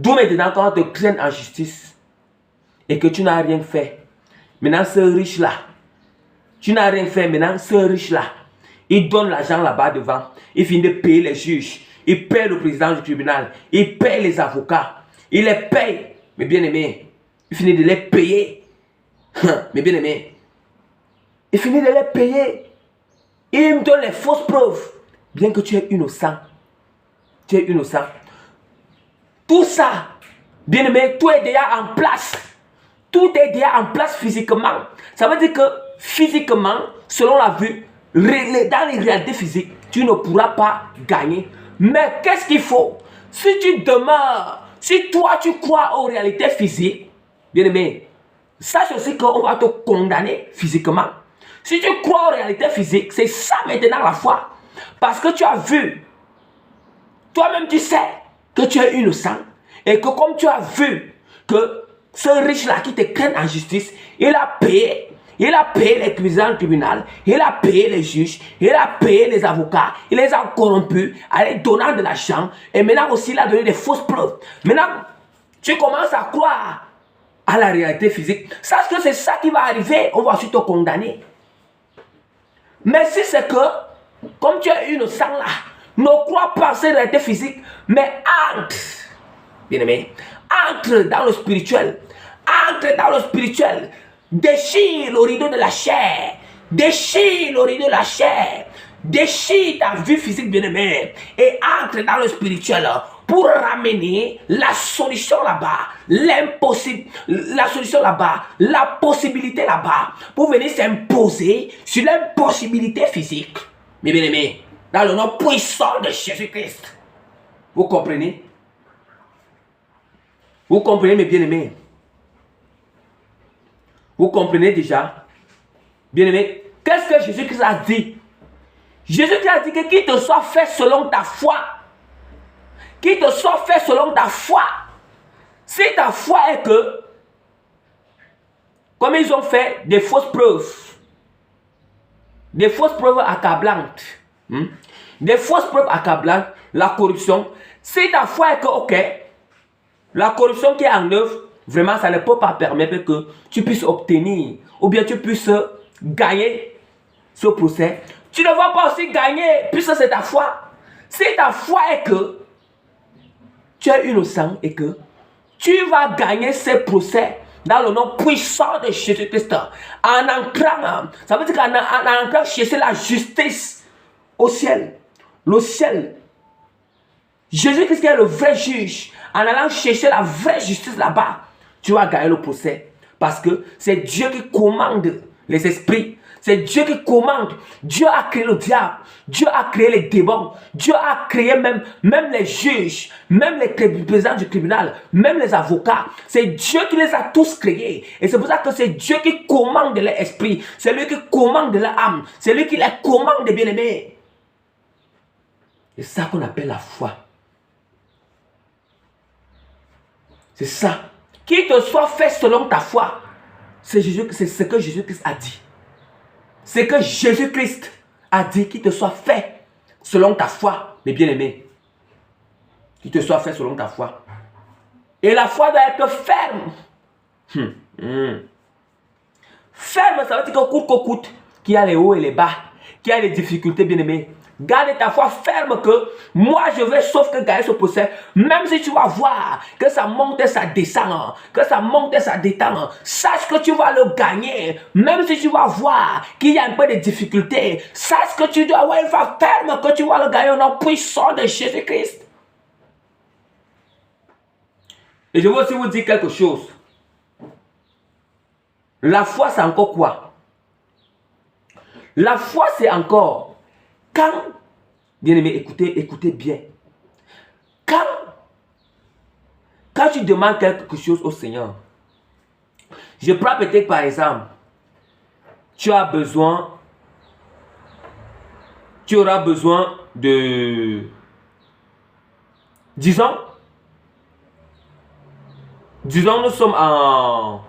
quand on te traîne en justice et que tu n'as rien fait, maintenant ce riche là, tu n'as rien fait, maintenant ce riche là, il donne l'argent là-bas devant, il finit de payer les juges, il paye le président du tribunal, il paye les avocats, il les paye, mais bien aimé, il finit de les payer, mais bien aimé, il finit de les payer, il me donne les fausses preuves, bien que tu es innocent, tout ça, bien aimé, tout est déjà en place, physiquement, ça veut dire que physiquement, selon la vue, dans les réalités physiques, tu ne pourras pas gagner. Mais qu'est-ce qu'il faut? Si tu demeures, si toi tu crois aux réalités physiques, bien aimé, sache aussi qu'on va te condamner physiquement. Si tu crois aux réalités physiques, c'est ça maintenant la foi. Parce que tu as vu, toi-même tu sais que tu es innocent. Et que comme tu as vu que ce riche-là qui te craint en justice, il a payé les présidents du tribunal, il a payé les juges, il a payé les avocats, il les a corrompus en les donnant de l'argent. Et maintenant aussi, il a donné des fausses preuves. Maintenant, tu commences à croire à la réalité physique. Sache que c'est ça qui va arriver, on va ensuite te condamner. Mais si c'est que, comme tu es innocent là, ne crois pas à cette réalité physique, mais entre, bien aimé, entre dans le spirituel. Entre dans le spirituel. Déchire le rideau de la chair. Déchire le rideau de la chair. Déchire ta vie physique, bien-aimé. Et entre dans le spirituel pour ramener la solution là-bas. L'impossible. La solution là-bas. La possibilité là-bas. Pour venir s'imposer sur l'impossibilité physique. Mais bien-aimé, dans le nom puissant de Jésus-Christ. Vous comprenez? Vous comprenez, mes bien-aimés? Vous comprenez déjà? Bien-aimés, qu'est-ce que Jésus-Christ a dit? Jésus-Christ a dit que qu'il te soit fait selon ta foi. Qu'il te soit fait selon ta foi. Si ta foi est que, comme ils ont fait des fausses preuves accablantes, des fausses preuves accablantes, la corruption, si ta foi est que, ok, la corruption qui est en œuvre, vraiment, ça ne peut pas permettre que tu puisses obtenir ou bien tu puisses gagner ce procès. Tu ne vas pas aussi gagner puisque c'est ta foi. Si ta foi est que tu es innocent et que tu vas gagner ce procès dans le nom puissant de Jésus-Christ, en entrant, ça veut dire qu'en entrant chercher la justice au ciel, le ciel, Jésus-Christ est le vrai juge, en allant chercher la vraie justice là-bas, tu vas gagner le procès. Parce que c'est Dieu qui commande les esprits. C'est Dieu qui commande. Dieu a créé le diable. Dieu a créé les démons. Dieu a créé même les juges, même les présidents du tribunal, même les avocats. C'est Dieu qui les a tous créés. Et c'est pour ça que c'est Dieu qui commande leur esprit. C'est lui qui commande leur âme. C'est lui qui les commande des bien-aimés. C'est ça qu'on appelle la foi. C'est ça. Qu'il te soit fait selon ta foi. C'est ce que Jésus-Christ a dit. C'est que Jésus-Christ a dit qu'il te soit fait selon ta foi, mes bien-aimés. Qu'il te soit fait selon ta foi. Et la foi doit être ferme. Ferme, ça veut dire que coûte, qu'il y a les hauts et les bas, qu'il y a les difficultés, bien-aimés. Garde ta foi ferme que moi je vais sauf que gagner ce procès. Même si tu vas voir que ça monte et ça descend, que ça monte et ça détend, sache que tu vas le gagner. Même si tu vas voir qu'il y a un peu de difficultés, sache que tu dois avoir une foi ferme que tu vas le gagner au nom puissant de Jésus-Christ. Et je veux aussi vous dire quelque chose. La foi, c'est encore quoi? La foi, c'est encore quand, bien aimé, écoutez bien. Quand tu demandes quelque chose au Seigneur, je prends peut-être par exemple, tu auras besoin de, disons, nous sommes en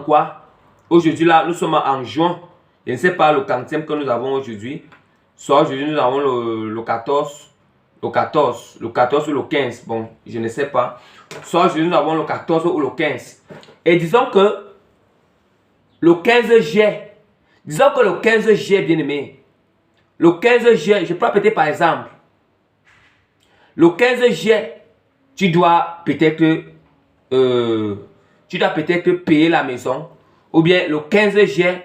quoi? Aujourd'hui là, nous sommes en juin. Je ne sais pas le quantième que nous avons aujourd'hui. Soit aujourd'hui nous avons le 14 ou le 15. Bon, je ne sais pas. Soit aujourd'hui nous avons le 14 ou le 15. Et disons que le 15 juillet, bien aimé, le 15 juillet, je prends peut-être par exemple, le 15 juillet, tu dois peut-être payer la maison. Ou bien le 15 juillet,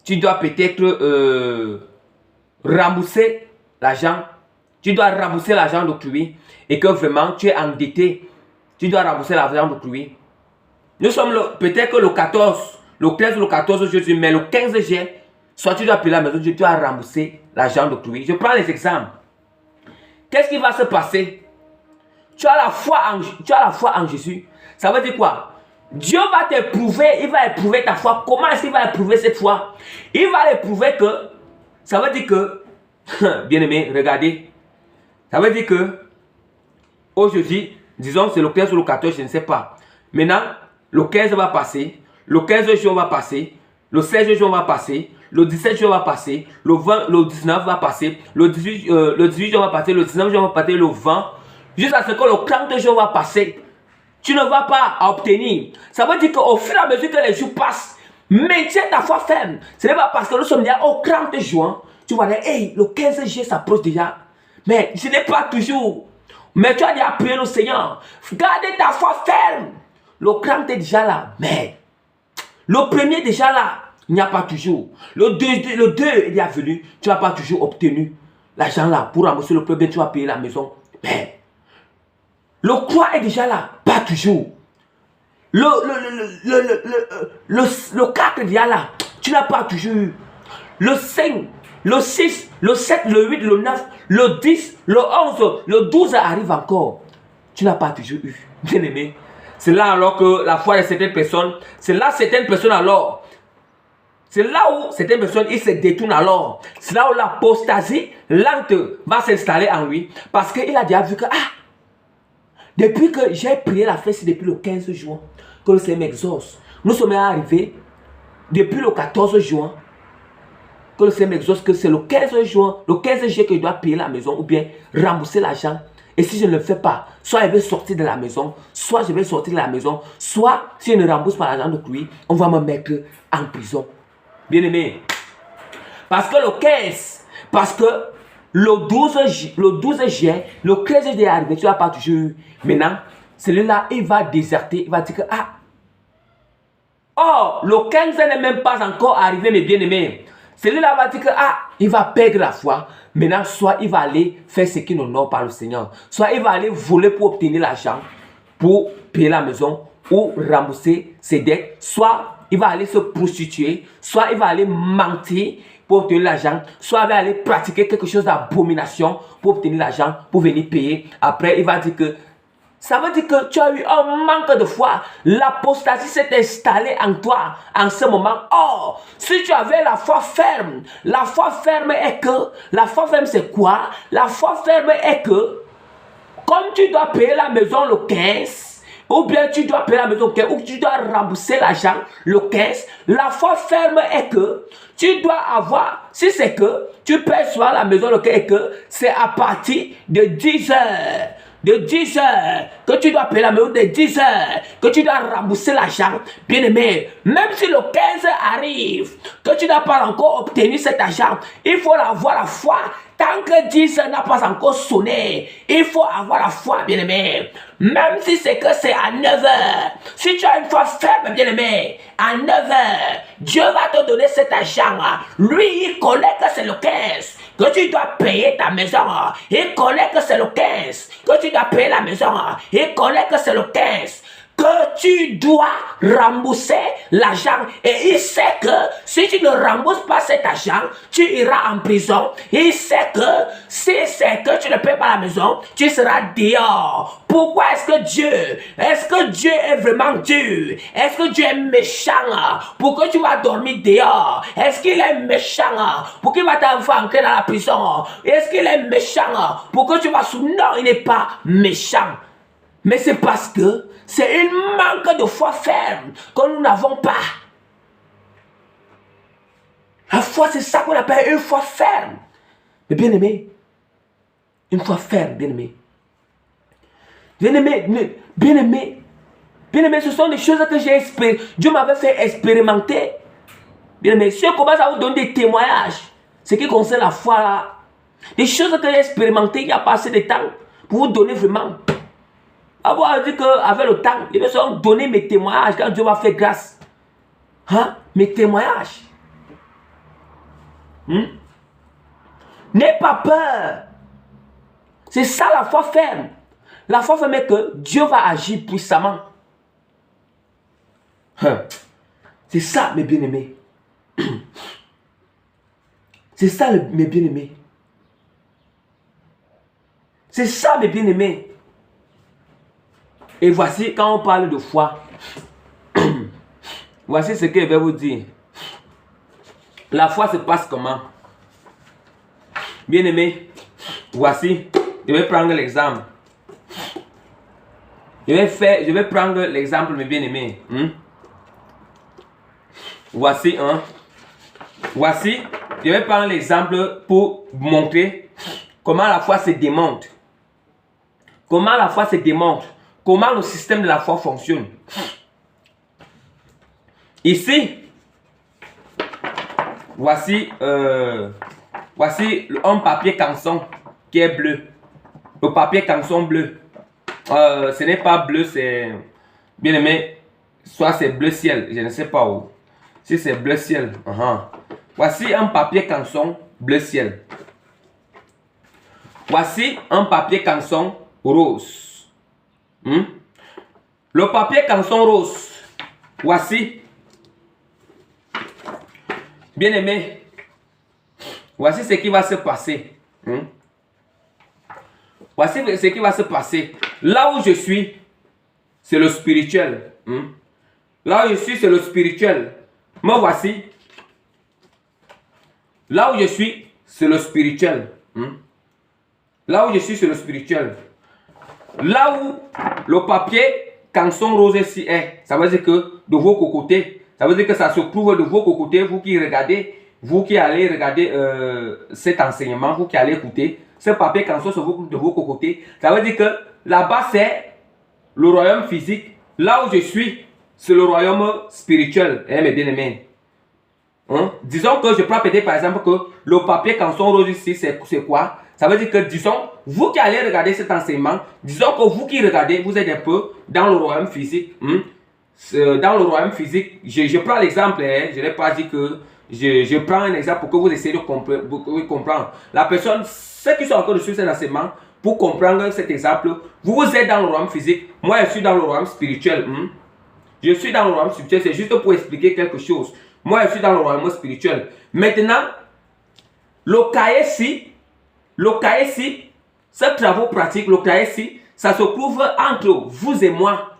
tu dois peut-être rembourser l'argent. Tu dois rembourser l'argent d'autrui. Et que vraiment, tu es endetté. Tu dois rembourser l'argent d'autrui. Nous sommes peut-être que le 14, le 15 ou le 14 aujourd'hui, mais le 15 juillet, soit tu dois payer la maison, tu dois rembourser l'argent d'autrui. Je prends les exemples. Qu'est-ce qui va se passer? Tu as la foi en Jésus. Ça veut dire quoi? Dieu va t'éprouver, il va éprouver ta foi. Comment est-ce qu'il va éprouver cette foi? Il va l'éprouver que, ça veut dire que, bien aimé, regardez, ça veut dire que, aujourd'hui, disons c'est le 15 ou le 14, je ne sais pas. Maintenant, le 15 va passer, le 15 juin va passer, le 16 juin va passer, le 17 juin va passer, le 20, le 19 va passer, le 18 juin va passer, le 19 juin va passer, le 20, jusqu'à ce que le 30 juin va passer. Tu ne vas pas obtenir. Ça veut dire qu'au fur et à mesure que les jours passent, maintiens ta foi ferme. Ce n'est pas parce que nous sommes déjà au 30 juin, tu vas dire, hey, le 15 juillet s'approche déjà. Mais ce n'est pas toujours. Mais tu as déjà prié le Seigneur. Gardez ta foi ferme. Le 30 est déjà là. Mais le premier est déjà là. Il n'y a pas toujours. Le 2 est déjà venu. Tu n'as pas toujours obtenu l'argent là. Pour rembourser le premier, tu vas payer la maison. Mais le 3 est déjà là. Pas toujours. Le 4 est déjà là. Tu n'as pas toujours eu. Le 5, le 6, le 7, le 8, le 9, le 10, le 11, le 12 arrive encore. Tu n'as pas toujours eu. Bien aimé. C'est là alors que la foi de certaines personnes, c'est là certaines personnes alors. C'est là où certaines personnes, ils se détournent alors. C'est là où l'apostasie lente va s'installer en lui. Parce qu'il a déjà vu que, depuis que j'ai prié la fête, depuis le 15 juin, que le Seigneur m'exauce. Nous sommes arrivés depuis le 14 juin, que le Seigneur m'exauce, que c'est le 15 juin, le 15 juillet que je dois payer la maison ou bien rembourser l'argent. Et si je ne le fais pas, soit je vais sortir de la maison, soit je vais sortir de la maison, soit si je ne rembourse pas l'argent de lui, on va me mettre en prison. Bien aimé. Parce que le 15, parce que le 12 juillet, le 13 juillet est arrivé, tu n'as pas toujours eu. Maintenant, celui-là, il va déserter, il va dire que, le 15 n'est même pas encore arrivé, mes bien-aimés. Celui-là va dire que, il va perdre la foi. Maintenant, soit il va aller faire ce qui n'honore pas le Seigneur. Soit il va aller voler pour obtenir l'argent, pour payer la maison ou rembourser ses dettes. Soit il va aller se prostituer. Soit il va aller mentir pour obtenir l'argent. Soit il va aller pratiquer quelque chose d'abomination pour obtenir l'argent, pour venir payer. Après, il va dire que ça veut dire que tu as eu un manque de foi. L'apostasie s'est installée en toi en ce moment. Or, si tu avais la foi ferme est que, la foi ferme c'est quoi? La foi ferme est que, comme tu dois payer la maison le 15, ou bien tu dois payer la maison le 15, ou tu dois rembourser l'argent le 15, la foi ferme est que, tu dois avoir, si c'est que, tu payes soit la maison le 15 et que, c'est à partir de 10 heures. De 10 heures que tu dois payer la maison, de 10 heures que tu dois rembourser l'argent, bien aimé. Même si le 15 arrive, que tu n'as pas encore obtenu cet argent, il faut avoir la foi. Tant que 10 heures n'a pas encore sonné, il faut avoir la foi, bien aimé. Même si c'est que c'est à 9 heures, si tu as une foi ferme, bien aimé, à 9 heures, Dieu va te donner cet argent. Lui, il connaît que c'est le 15. que tu dois payer ta maison, il connaît que c'est le 15. Que tu dois payer la maison, il connaît que c'est le 15. Que tu dois rembourser l'argent. Et il sait que si tu ne rembourses pas cet argent, tu iras en prison. Il sait que si c'est que tu ne payes pas la maison, tu seras dehors. Pourquoi est-ce que Dieu est vraiment dur? Est-ce que Dieu est méchant pour que tu vas dormir dehors? Est-ce qu'il est méchant pour qu'il va t'envoyer entrer dans la prison? Est-ce qu'il est méchant pour que tu vas sous... Non, il n'est pas méchant. Mais c'est parce que c'est une manque de foi ferme que nous n'avons pas. La foi, c'est ça qu'on appelle une foi ferme. Mais bien aimé, une foi ferme, bien aimé. Bien aimé, ce sont des choses que j'ai expérimentées. Dieu m'avait fait expérimenter. Bien aimé, si on commence à vous donner des témoignages, ce qui concerne la foi là, des choses que j'ai expérimentées il n'y a pas assez de temps pour vous donner vraiment. Avoir dit qu'avec le temps, je vais seulement donner mes témoignages quand Dieu m'a fait grâce. Hein? Mes témoignages. N'aie pas peur. C'est ça la foi ferme. La foi ferme est que Dieu va agir puissamment. C'est ça, mes bien-aimés. C'est ça, mes bien-aimés. C'est ça, mes bien-aimés. Et voici, quand on parle de foi, voici ce que je vais vous dire. La foi se passe comment? Bien-aimé, voici, je vais prendre l'exemple. Je vais prendre l'exemple, mes bien-aimés. Voici, voici, je vais prendre l'exemple pour vous montrer comment la foi se démontre. Comment la foi se démontre. Comment le système de la foi fonctionne. Ici, voici un papier canson qui est bleu. Le papier canson bleu. Ce n'est pas bleu, c'est... Bien aimé, soit c'est bleu ciel, je ne sais pas où. Si c'est bleu ciel. Voici un papier canson bleu ciel. Voici un papier canson rose. Le papier canson rose. Voici. Bien aimé. Voici ce qui va se passer. Voici ce qui va se passer. Là où je suis, c'est le spirituel. Là où je suis, c'est le spirituel. Me voici. Là où je suis, c'est le spirituel. Là où je suis, c'est le spirituel. Là où le papier canson rose ici est, ça veut dire que de vos côtés, ça veut dire que ça se trouve de vos côtés, vous qui regardez, vous qui allez regarder cet enseignement, vous qui allez écouter, ce papier canson se trouve de vos côtés. Ça veut dire que là-bas c'est le royaume physique, là où je suis, c'est le royaume spirituel, mes bien-aimés. Disons que je prends peut-être par exemple que le papier canson rose ici, c'est quoi? Ça veut dire que, disons, vous qui allez regarder cet enseignement, disons que vous qui regardez, vous êtes un peu dans le royaume physique. Dans le royaume physique, je prends l'exemple, je n'ai pas dit que... Je prends un exemple pour que vous essayez de comprendre. La personne, ceux qui sont encore dessus cet enseignement, pour comprendre cet exemple, vous êtes dans le royaume physique, moi je suis dans le royaume spirituel. Je suis dans le royaume spirituel, c'est juste pour expliquer quelque chose. Moi je suis dans le royaume spirituel. Maintenant, le cahier-ci, ce travaux pratique, le cahier-ci, ça se trouve entre vous et moi.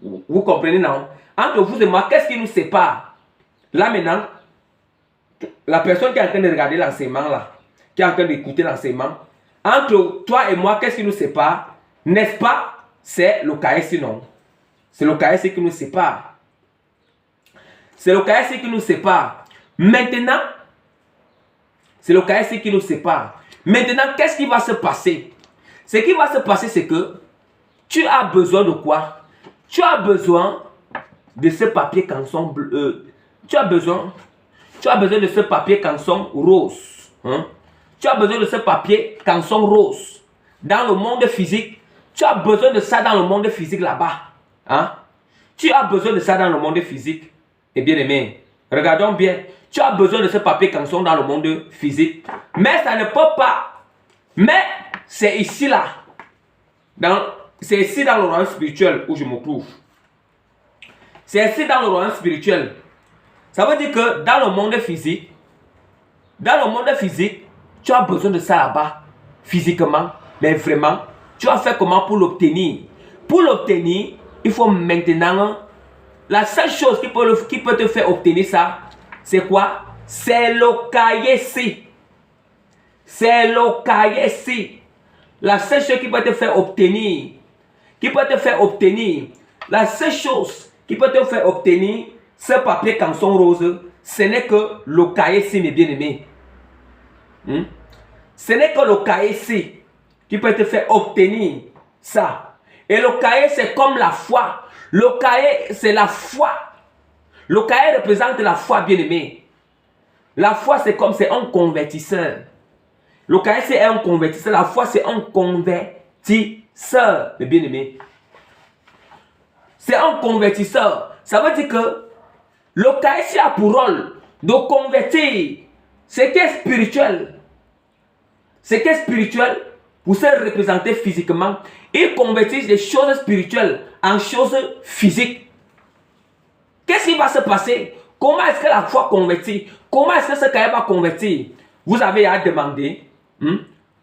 Vous comprenez, non? Entre vous et moi, qu'est-ce qui nous sépare? Là maintenant, la personne qui est en train de regarder l'enseignement là, qui est en train d'écouter l'enseignement, entre toi et moi, qu'est-ce qui nous sépare? N'est-ce pas? C'est le cahier-ci, non? C'est le cahier-ci qui nous sépare. C'est le cahier-ci qui nous sépare. Maintenant, c'est le cahier-ci qui nous sépare. Maintenant, qu'est-ce qui va se passer? Ce qui va se passer, c'est que tu as besoin de quoi? Tu as besoin de ce papier canson bleu. Tu as besoin de ce papier canson rose. Tu as besoin de ce papier canson rose. Dans le monde physique, tu as besoin de ça dans le monde physique là-bas. Tu as besoin de ça dans le monde physique. Et bien aimé, regardons bien. tu as besoin de ce papier canson dans le monde physique. Mais ça ne peut pas. Mais c'est ici là. C'est ici dans le royaume spirituel où je me trouve. C'est ici dans le royaume spirituel. Ça veut dire que dans le monde physique, tu as besoin de ça là-bas, physiquement, mais vraiment, tu vas faire comment pour l'obtenir? Pour l'obtenir, il faut maintenant, la seule chose qui peut te faire obtenir ça, c'est quoi? C'est le cahier-ci. C'est le cahier-ci. La seule chose qui peut te faire obtenir, la seule chose qui peut te faire obtenir ce papier canson rose, ce n'est que le cahier-ci, mes bien-aimés. Ce n'est que le cahier-ci qui peut te faire obtenir ça. Et le cahier, c'est comme la foi. Le cahier, c'est la foi. Le cahier représente la foi, bien-aimé. La foi, c'est un convertisseur. Le cahier, c'est un convertisseur. La foi, c'est un convertisseur, mes bien-aimés. C'est un convertisseur. Ça veut dire que le cahier a pour rôle de convertir ce qui est spirituel. Ce qui est spirituel, pour se représenter physiquement, il convertit les choses spirituelles en choses physiques. Qu'est-ce qui va se passer? Comment est-ce que la foi convertit? Comment est-ce que ce cahier va convertir? Vous avez à demander.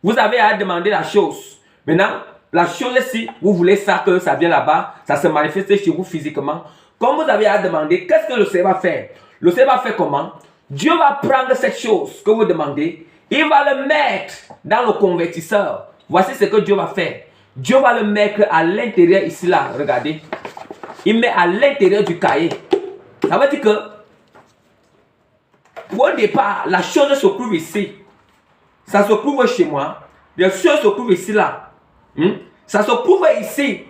Vous avez à demander la chose. Maintenant, la chose si vous voulez ça, que ça vient là-bas, ça se manifeste chez vous physiquement. Comme vous avez à demander, qu'est-ce que le Seigneur va faire? Le Seigneur va faire comment? Dieu va prendre cette chose que vous demandez, il va le mettre dans le convertisseur. Voici ce que Dieu va faire. Dieu va le mettre à l'intérieur ici là, regardez. Il met à l'intérieur du cahier. Ça veut dire que, pour un départ, la chose se trouve ici. Ça se trouve chez moi. Les choses se trouvent ici là. Ça se trouve ici.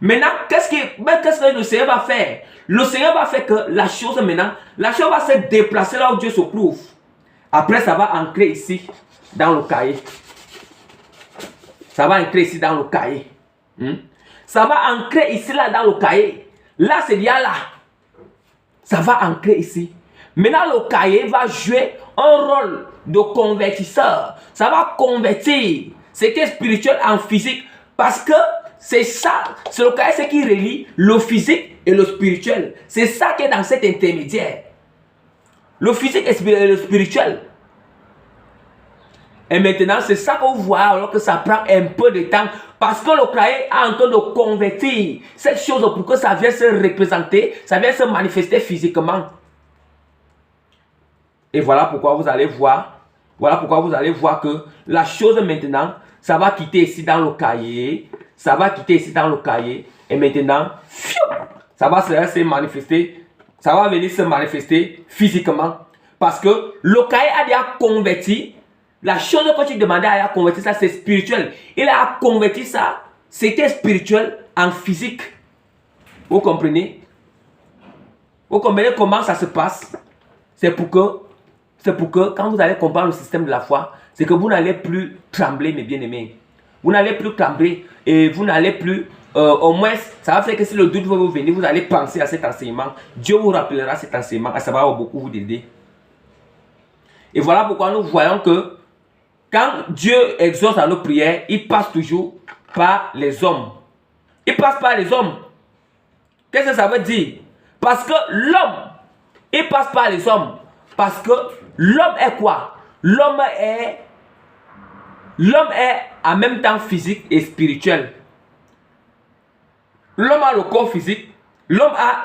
Maintenant, qu'est-ce que le Seigneur va faire? Le Seigneur va faire que la chose maintenant, la chose va se déplacer là où Dieu se trouve. Après, ça va ancrer ici, dans le cahier. Ça va ancrer ici dans le cahier. Ça va ancrer ici là dans le cahier. Là, c'est bien là. Ça va ancrer ici. Maintenant, le cahier va jouer un rôle de convertisseur. Ça va convertir ce qui est spirituel en physique. Parce que c'est ça, c'est le cahier qui relie le physique et le spirituel. C'est ça qui est dans cet intermédiaire. Le physique et le spirituel. Et maintenant, c'est ça qu'on voit alors que ça prend un peu de temps. Parce que le cahier est en train de convertir cette chose pour que ça vienne se représenter, ça vienne se manifester physiquement. Et voilà pourquoi vous allez voir, que la chose maintenant, ça va quitter ici dans le cahier. Ça va quitter ici dans le cahier. Et maintenant, ça va se manifester. Ça va venir se manifester physiquement. Parce que le cahier a déjà converti. La chose que tu demandais à convertir ça, c'est spirituel. Il a converti ça, c'était spirituel en physique. Vous comprenez? Vous comprenez comment ça se passe? C'est pour que quand vous allez comprendre le système de la foi, c'est que vous n'allez plus trembler, mes bien-aimés. Vous n'allez plus trembler et vous n'allez plus, au moins, ça va faire que si le doute va vous venir, vous allez penser à cet enseignement. Dieu vous rappellera cet enseignement et ça va beaucoup vous aider. Et voilà pourquoi nous voyons que quand Dieu exauce à nos prières, il passe toujours par les hommes. Il passe par les hommes. Qu'est-ce que ça veut dire? Parce que l'homme, il passe par les hommes. Parce que l'homme est quoi? L'homme est en même temps physique et spirituel. L'homme a le corps physique. L'homme a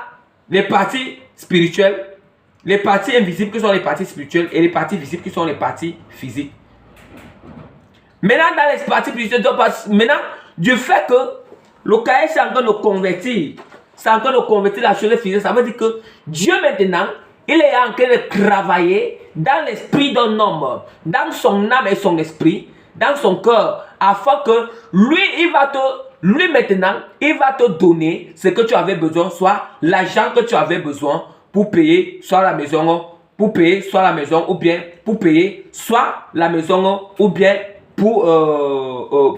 les parties spirituelles, les parties invisibles qui sont les parties spirituelles et les parties visibles qui sont les parties physiques. Maintenant, dans les parties spirituelles, maintenant, Dieu fait que le cahier c'est en train de convertir. C'est en train de convertir la chose physique. Ça veut dire que Dieu maintenant, il est en train de travailler dans l'esprit d'un homme, dans son âme et son esprit, dans son cœur, afin que lui maintenant, il va te donner ce que tu avais besoin, soit l'argent que tu avais besoin pour payer soit la maison, ou bien pour payer soit la maison, ou bien pour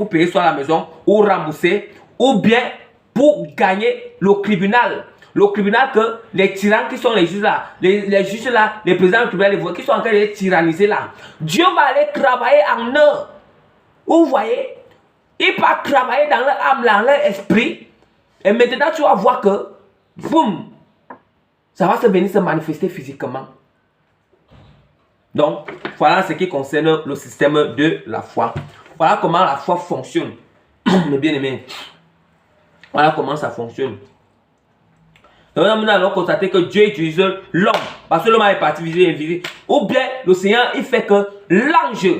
payer soit la maison, ou rembourser, ou bien pour gagner le tribunal. le tribunal que les tyrans qui sont les juges là, les juges là, les présidents du tribunal, qui sont en train de les tyranniser là, Dieu va aller travailler en eux. Vous voyez, il va travailler dans leur âme, dans leur esprit. Et maintenant, tu vas voir que, boum, ça va venir se manifester physiquement. Donc, voilà ce qui concerne le système de la foi. Voilà comment la foi fonctionne. Mes bien-aimés, voilà comment ça fonctionne. Donc, nous allons constater que Dieu utilise l'homme. Parce que l'homme est parti visiter invisible. Ou bien, le Seigneur, il fait que l'ange.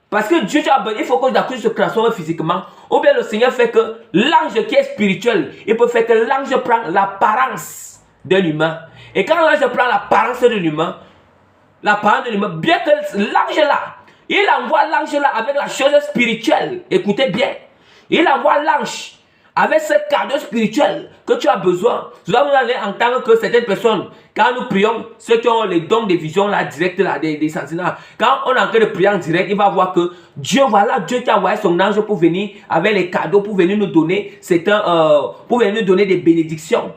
Parce que Dieu, il faut que la couche se transforme physiquement. Ou bien, le Seigneur fait que l'ange qui est spirituel, il peut faire que l'ange prend l'apparence d'un humain. Et quand l'ange prend l'apparence d'un humain, bien que l'ange là, il envoie l'ange là avec la chose spirituelle. Écoutez bien. Il envoie l'ange avec ce cadeau spirituel que tu as besoin. Nous allons aller entendre que certaines personnes, quand nous prions, ceux qui ont les dons de vision là, direct là, des sentinelles, quand on est en train de prier en direct, il va voir que Dieu, voilà, Dieu qui a envoyé son ange pour venir avec les cadeaux, pour venir nous donner, pour venir nous donner des bénédictions.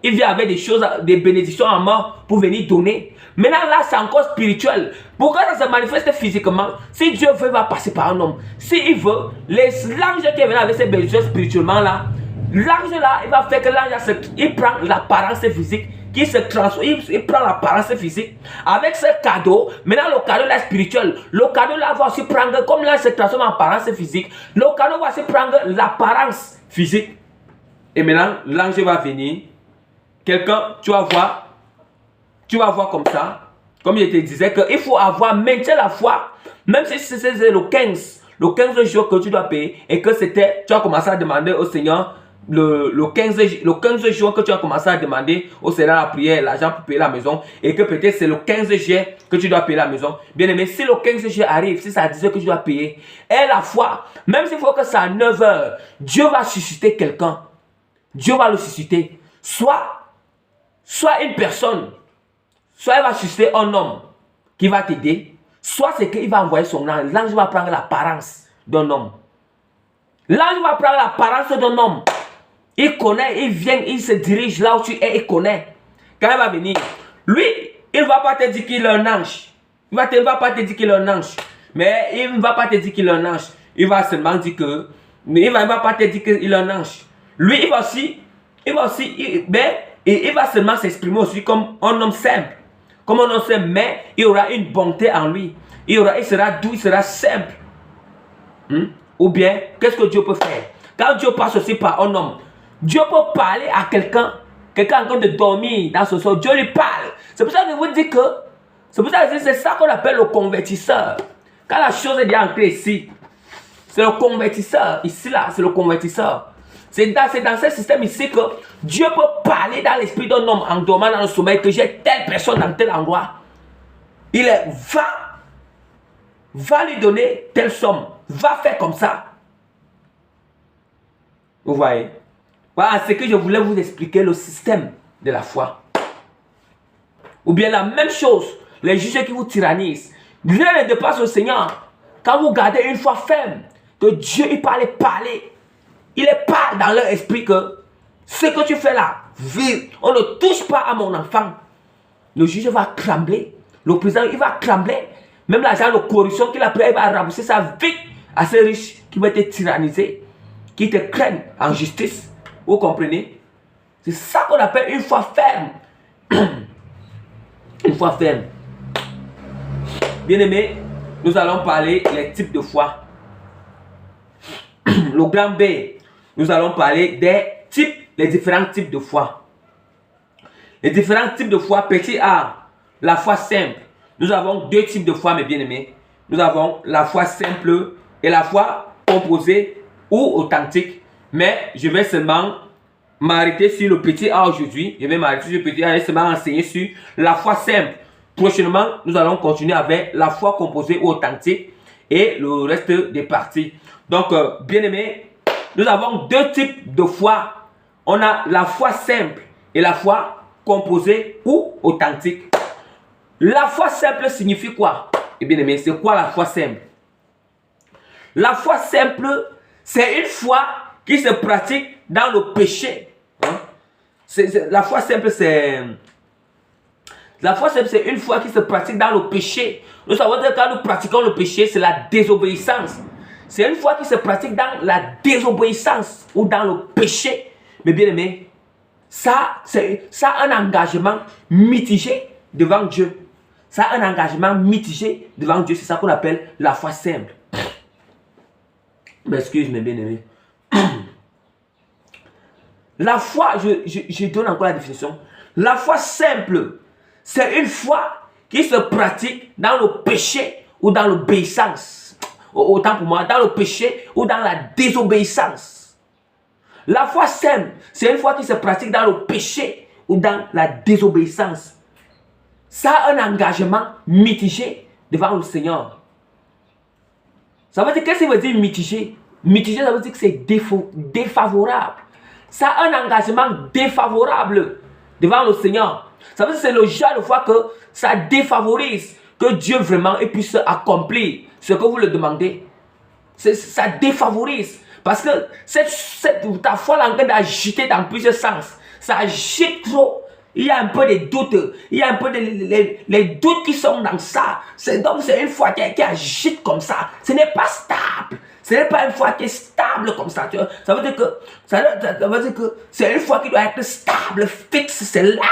Il vient avec des choses, des bénédictions en mort pour venir donner. Maintenant là, c'est encore spirituel. Pourquoi ça se manifeste physiquement? Si Dieu veut, il va passer par un homme. S'il veut, l'ange qui est venu avec ces bénédictions spirituellement là, l'ange là, il va faire que l'ange, il prend l'apparence physique, qui se transforme, il prend l'apparence physique. Avec ce cadeau, maintenant le cadeau là spirituel, le cadeau là va aussi prendre, comme l'ange se transforme en apparence physique, le cadeau va aussi prendre l'apparence physique. Et maintenant, l'ange va venir. Quelqu'un, tu vas voir comme ça, comme je te disais, qu'il faut avoir maintenu la foi, même si c'est le 15 jours que tu dois payer, et que tu as commencé à demander au Seigneur, le 15 jours que tu as commencé à demander au Seigneur la prière, l'argent pour payer la maison, et que peut-être c'est le 15 juillet que tu dois payer la maison. Bien aimé, si le 15 juillet arrive, si ça disait que tu dois payer, et la foi, même s'il faut que c'est à 9 h, Dieu va susciter quelqu'un. Dieu va le susciter. Soit une personne, soit il va susciter un homme qui va t'aider, soit c'est qu'il va envoyer son ange. L'ange va prendre l'apparence d'un homme. L'ange va prendre l'apparence d'un homme. Il connaît, il vient, il se dirige là où tu es, il connaît. Quand il va venir, lui, il ne va pas te dire qu'il est un ange. Il ne va pas te dire qu'il est un ange. Mais il ne va pas te dire qu'il est un ange. Il va seulement dire que, mais il ne va pas te dire qu'il est un ange. Lui, il va seulement s'exprimer aussi comme un homme simple. Comme un homme simple, mais il aura une bonté en lui. Il sera doux, il sera simple. Ou bien, qu'est-ce que Dieu peut faire? Quand Dieu passe aussi par un homme, Dieu peut parler à quelqu'un en train de dormir dans ce sol. Dieu lui parle. C'est pour ça que je vous dis que, c'est ça qu'on appelle le convertisseur. Quand la chose est déjà ancrée ici, c'est le convertisseur. Ici, là, c'est le convertisseur. C'est dans ce système ici que Dieu peut parler dans l'esprit d'un homme en dormant dans le sommeil que j'ai telle personne dans tel endroit. Va lui donner telle somme. Va faire comme ça. Vous voyez? Voilà ce que je voulais vous expliquer, le système de la foi. Ou bien la même chose, les juges qui vous tyrannisent. Rien ne dépasse le Seigneur. Quand vous gardez une foi ferme, que Dieu il parle. Il parle dans leur esprit que ce que tu fais là, on ne touche pas à mon enfant. Le juge va trembler. Le président, il va trembler. Même l'agent de corruption qu'il a pris, il va rabousser sa vie à ces riches qui vont être tyrannisés, qui te craignent en justice. Vous comprenez? C'est ça qu'on appelle une foi ferme. Une foi ferme. Bien aimé, nous allons parler des types de foi. Le grand B, nous allons parler les différents types de foi. Les différents types de foi, petit A, la foi simple. Nous avons deux types de foi, mes bien-aimés. Nous avons la foi simple et la foi composée ou authentique. Mais je vais seulement m'arrêter sur le petit A aujourd'hui. Je vais m'arrêter sur le petit A et seulement enseigner sur la foi simple. Prochainement, nous allons continuer avec la foi composée ou authentique et le reste des parties. Donc, bien-aimés, nous avons deux types de foi. On a la foi simple et la foi composée ou authentique. La foi simple signifie quoi? Eh bien aimé, c'est quoi la foi simple? La foi simple, c'est une foi qui se pratique dans le péché. La foi simple, c'est une foi qui se pratique dans le péché. Nous savons que quand nous pratiquons le péché, c'est la désobéissance. C'est une foi qui se pratique dans la désobéissance ou dans le péché. Mais bien aimé, ça a un engagement mitigé devant Dieu. Ça a un engagement mitigé devant Dieu. C'est ça qu'on appelle la foi simple. M'excuse, mes bien-aimés. La foi, je donne encore la définition. La foi simple, c'est une foi qui se pratique dans le péché ou dans l'obéissance. Autant pour moi, dans le péché ou dans la désobéissance. La foi simple, c'est une foi qui se pratique dans le péché ou dans la désobéissance. Ça a un engagement mitigé devant le Seigneur. Ça veut dire, qu'est-ce que ça veut dire mitigé? Mitigé, ça veut dire que c'est défavorable. Ça a un engagement défavorable devant le Seigneur. Ça veut dire que c'est le genre de foi que ça défavorise que Dieu vraiment puisse accomplir ce que vous le demandez. Ça défavorise. Parce que ta foi est en train d'agiter dans plusieurs sens. Ça agite trop. Il y a un peu de doutes. Il y a un peu les doutes qui sont dans ça. Donc c'est une foi qui agite comme ça. Ce n'est pas stable. Ce n'est pas une foi qui est stable comme ça. Ça veut dire que c'est une foi qui doit être stable, fixe. C'est là.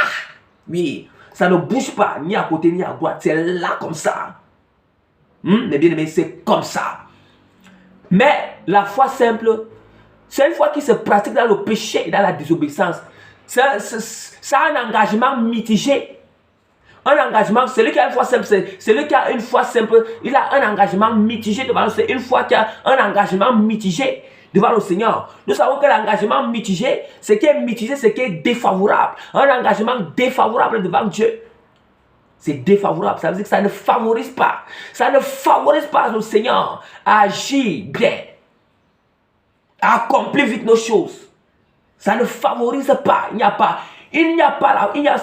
Oui. Ça ne bouge pas, ni à côté, ni à droite. C'est là comme ça. Mais bien aimé, c'est comme ça. Mais la foi simple, c'est une foi qui se pratique dans le péché et dans la désobéissance. Ça a un engagement mitigé. Un engagement, celui qui a une foi simple, celui qui a une foi simple, il a un engagement mitigé devant le Seigneur. Une foi qui a un engagement mitigé devant le Seigneur. Nous savons que l'engagement mitigé, ce qui est mitigé, ce qui est défavorable. Un engagement défavorable devant Dieu. C'est défavorable. Ça veut dire que ça ne favorise pas. Ça ne favorise pas le Seigneur à agir bien. À accomplir vite nos choses. Ça ne favorise pas. Ça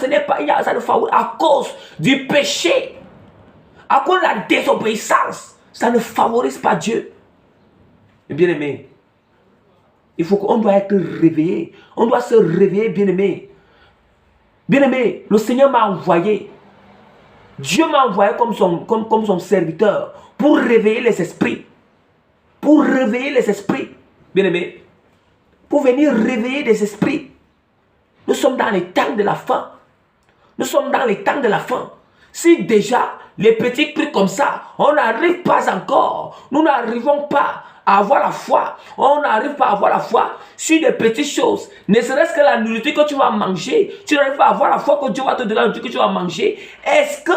ne favorise à cause du péché. À cause de la désobéissance. Ça ne favorise pas Dieu. Bien aimé. On doit être réveillé. On doit se réveiller, bien aimé. Bien aimé, le Seigneur m'a envoyé. Dieu m'a envoyé comme son serviteur pour réveiller les esprits. Pour réveiller les esprits. Bien aimé. Pour venir réveiller des esprits. Nous sommes dans les temps de la fin. Nous sommes dans les temps de la fin. Si déjà, les petits trucs comme ça, on n'arrive pas encore. Nous n'arrivons pas à avoir la foi. On n'arrive pas à avoir la foi sur des petites choses. Ne serait-ce que la nourriture que tu vas manger. Tu n'arrives pas à avoir la foi que Dieu va te donner la nourriture que tu vas manger. Est-ce que,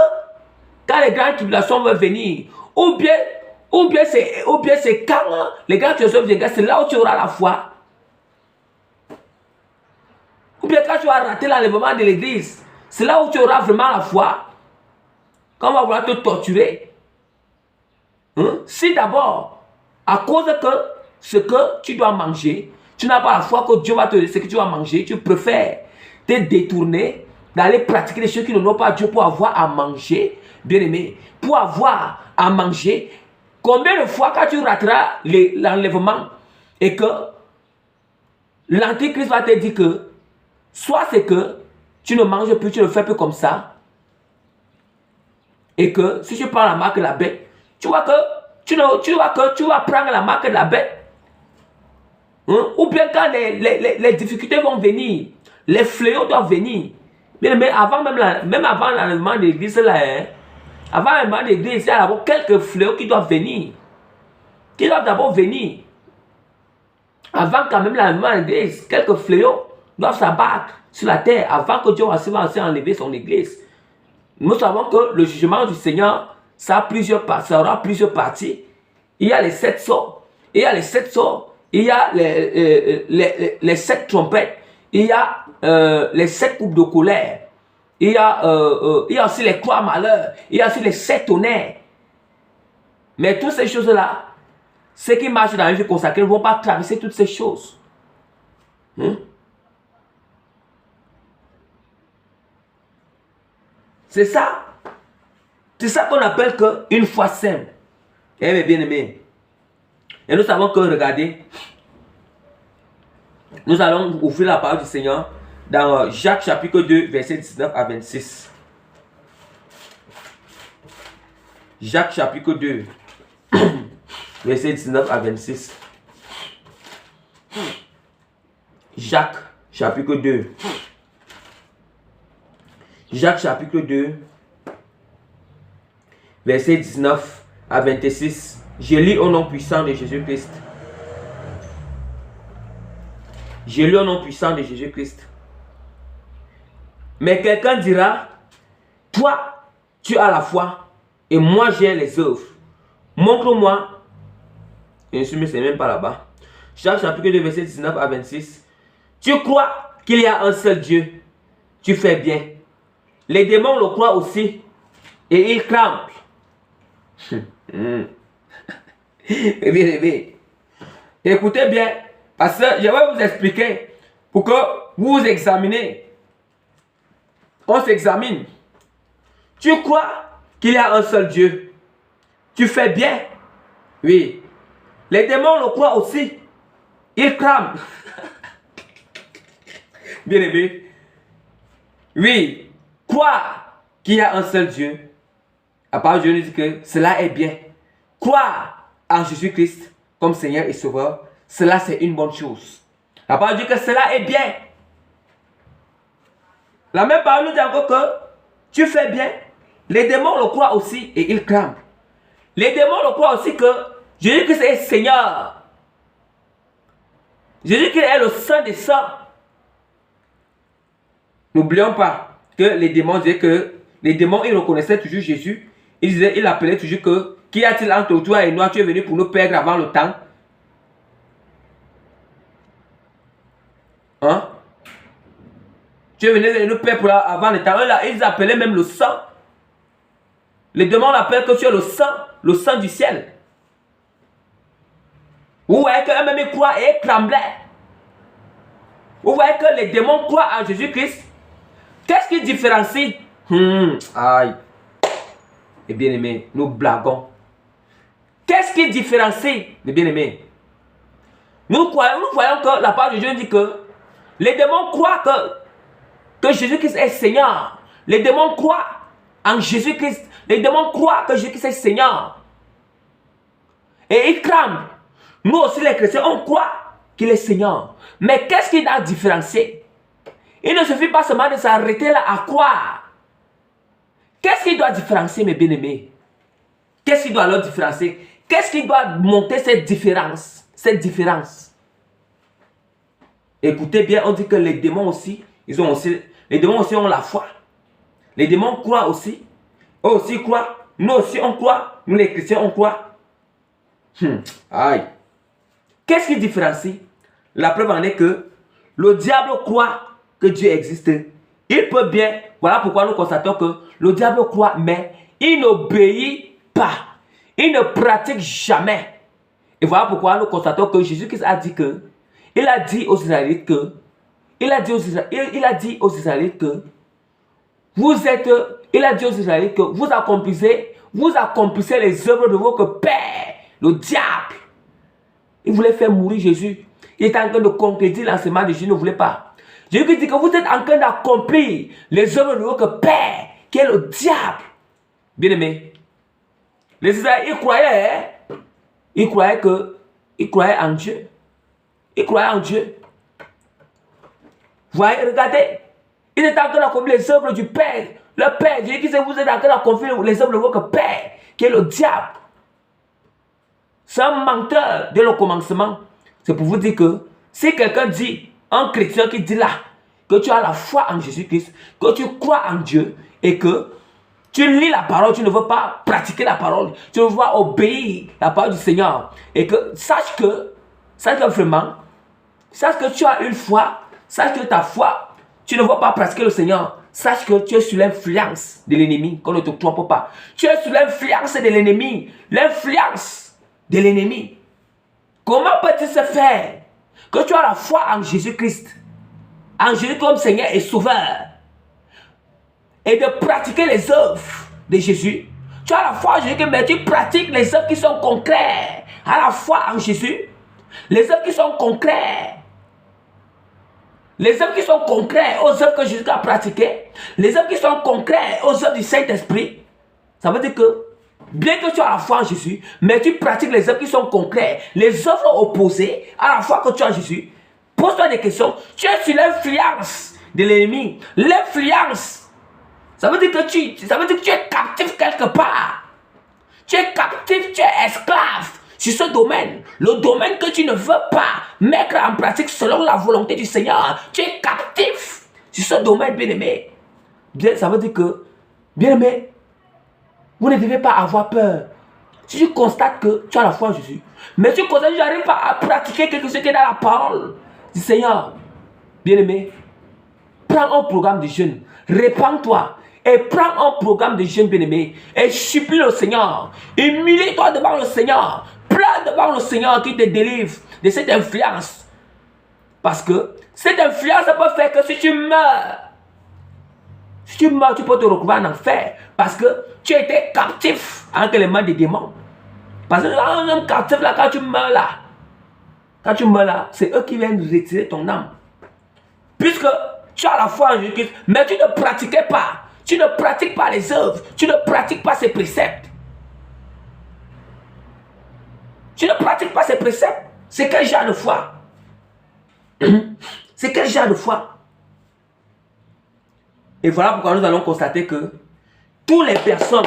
quand les grandes tribulations vont venir, ou bien c'est quand les grandes tribulations viennent, c'est là où tu auras la foi. Ou bien quand tu vas rater l'enlèvement de l'église, c'est là où tu auras vraiment la foi. Quand on va vouloir te torturer. Si d'abord, à cause que ce que tu dois manger, tu n'as pas la foi que Dieu va te donner ce que tu vas manger, tu préfères te détourner, d'aller pratiquer des choses qui n'ont pas Dieu pour avoir à manger, bien aimé, pour avoir à manger. Combien de fois quand tu rateras l'enlèvement et que l'antichrist va te dire que soit c'est que tu ne manges plus, tu ne fais plus comme ça, et que si tu prends la marque de la bête, tu vois que tu vas prendre la marque de la bête. Ou bien quand les difficultés vont venir, les fléaux doivent venir. Mais avant même avant l'enlèvement de l'église, avant l'enlèvement de l'église, il y a d'abord quelques fléaux qui doivent venir. Qui doivent d'abord venir. Avant quand même l'enlèvement de l'église, quelques fléaux doivent s'abattre sur la terre avant que Dieu va enlever son église. Nous savons que le jugement du Seigneur, ça aura plusieurs parties. Il y a les 7 sorts. Il y a les 7 sorts. Il y a les 7 trompettes. Il y a les 7 coupes de colère. Il y a aussi les 3 malheurs. Il y a aussi les 7 tonnerres. Mais toutes ces choses-là, ceux qui marchent dans la vie consacrée ne vont pas traverser toutes ces choses. C'est ça. C'est ça qu'on appelle une foi simple. Eh bien, bien-aimés. Et nous savons que, regardez, nous allons ouvrir la parole du Seigneur dans Jacques chapitre 2, verset 19 à 26. Jacques chapitre 2, verset 19 à 26. Jacques chapitre 2. Jacques chapitre 2, verset 19 à 26. Je lis au nom puissant de Jésus-Christ. Je lis au nom puissant de Jésus-Christ. Mais quelqu'un dira, toi, tu as la foi, et moi j'ai les œuvres. Montre-moi. Je ne suis même pas là-bas. Jacques chapitre 2, verset 19 à 26. Tu crois qu'il y a un seul Dieu. Tu fais bien. Les démons le croient aussi, et ils crament. Écoutez bien, parce que je vais vous expliquer pour que vous vous examinez. On s'examine. Tu crois qu'il y a un seul Dieu. Tu fais bien. Oui. Les démons le croient aussi. Ils crament. Bien aimé. Oui. Croire qu'il y a un seul Dieu. À part Dieu nous dit que cela est bien. Croire en Jésus-Christ comme Seigneur et Sauveur, cela c'est une bonne chose. La parole dit que cela est bien. La même parole nous dit encore que tu fais bien. Les démons le croient aussi et ils crament. Les démons le croient aussi que Jésus-Christ est Seigneur. Jésus-Christ est le Saint des Saints. N'oublions pas que les démons disaient que les démons ils reconnaissaient toujours Jésus. Ils appelaient toujours que qu'y a-t-il entre toi et nous? Tu es venu pour nous perdre avant le temps. Hein? Tu es venu nous perdre avant le temps. Là, ils appelaient même le sang. Les démons l'appellent que tu es le sang du ciel. Vous voyez qu'eux-mêmes ils croient et ils tremblaient. Vous voyez que les démons croient en Jésus-Christ. Qu'est-ce qui différencie? Aïe. Et bien aimé, nous blaguons. Qu'est-ce qui différencie les bien-aimés? Nous voyons que la parole de Dieu dit que les démons croient que Jésus-Christ est Seigneur. Les démons croient en Jésus-Christ. Les démons croient que Jésus-Christ est Seigneur. Et ils crament. Nous aussi les chrétiens, on croit qu'il est Seigneur. Mais qu'est-ce qui doit différencier? Il ne suffit pas seulement de s'arrêter là à croire. Qu'est-ce qui doit différencier mes bien-aimés? Qu'est-ce qui doit leur différencier? Qu'est-ce qui doit monter cette différence? Cette différence. Écoutez bien, on dit que les démons aussi, les démons aussi ont la foi. Les démons croient aussi. Eux aussi croient. Nous aussi on croit. Nous les chrétiens on croit. Aïe. Qu'est-ce qui différencie? La preuve en est que le diable croit que Dieu existe. Il peut bien. Voilà pourquoi nous constatons que le diable croit, mais il n'obéit pas. Il ne pratique jamais. Et voilà pourquoi nous constatons que Jésus-Christ a dit que, il a dit aux Israélites que, vous accomplissez les œuvres de votre père, le diable. Il voulait faire mourir Jésus. Il était en train de concrétiser l'enseignement de Jésus, ne voulait pas. Jésus dit que vous êtes en train d'accomplir les œuvres de votre père, qui est le diable. Bien aimé, les Israélites, ils croyaient en Dieu. Ils croyaient en Dieu. Vous voyez, regardez, ils étaient en train d'accomplir les œuvres du Père. Le Père, Dieu qui dit, vous êtes en train d'accomplir les œuvres de votre Père, qui est le diable. C'est un menteur dès le commencement. C'est pour vous dire que si quelqu'un dit, un chrétien qui dit là, que tu as la foi en Jésus-Christ, que tu crois en Dieu et que tu lis la parole, tu ne veux pas pratiquer la parole, tu ne veux pas obéir la parole du Seigneur, et que sache que vraiment, sache que tu as une foi, sache que ta foi, tu ne veux pas pratiquer le Seigneur, sache que tu es sous l'influence de l'ennemi, qu'on ne te trompe pas. Tu es sous l'influence de l'ennemi, l'influence de l'ennemi. Comment peut-il se faire que tu as la foi en Jésus-Christ, en Jésus comme Seigneur et Sauveur, et de pratiquer les œuvres de Jésus? Tu as la foi en Jésus, mais tu pratiques les œuvres qui sont concrètes à la foi en Jésus. Les œuvres qui sont concrètes. Les œuvres qui sont concrètes aux œuvres que Jésus a pratiquées, les œuvres qui sont concrètes aux œuvres du Saint-Esprit, ça veut dire que, bien que tu as la foi en Jésus, mais tu pratiques les œuvres qui sont concrètes, les œuvres opposées à la foi que tu as en Jésus, pose-toi des questions. Tu es sur l'influence de l'ennemi. L'influence, ça veut dire que tu es captif quelque part. Tu es captif, tu es esclave sur ce domaine. Le domaine que tu ne veux pas mettre en pratique selon la volonté du Seigneur. Tu es captif sur ce domaine, bien-aimé. Bien, ça veut dire que, bien-aimé, vous ne devez pas avoir peur. Si tu constates que tu as la foi en Jésus, mais tu constates que tu n'arrives pas à pratiquer quelque chose qui est dans la parole du Seigneur, bien-aimé, prends un programme de jeûne, répands-toi et prends un programme de jeûne, bien-aimé, et supplie le Seigneur, humilie-toi devant le Seigneur, pleure devant le Seigneur qui te délivre de cette influence. Parce que cette influence peut faire que si tu meurs, tu peux te retrouver en enfer. Parce que tu étais captif entre les mains des démons. Parce que un homme captif là, quand tu meurs là, c'est eux qui viennent retirer ton âme. Puisque tu as la foi en Jésus-Christ, mais tu ne pratiquais pas. Tu ne pratiques pas les œuvres. Tu ne pratiques pas ses préceptes. Tu ne pratiques pas ses préceptes. C'est quel genre de foi? C'est quel genre de foi? Et voilà pourquoi nous allons constater que toutes les personnes,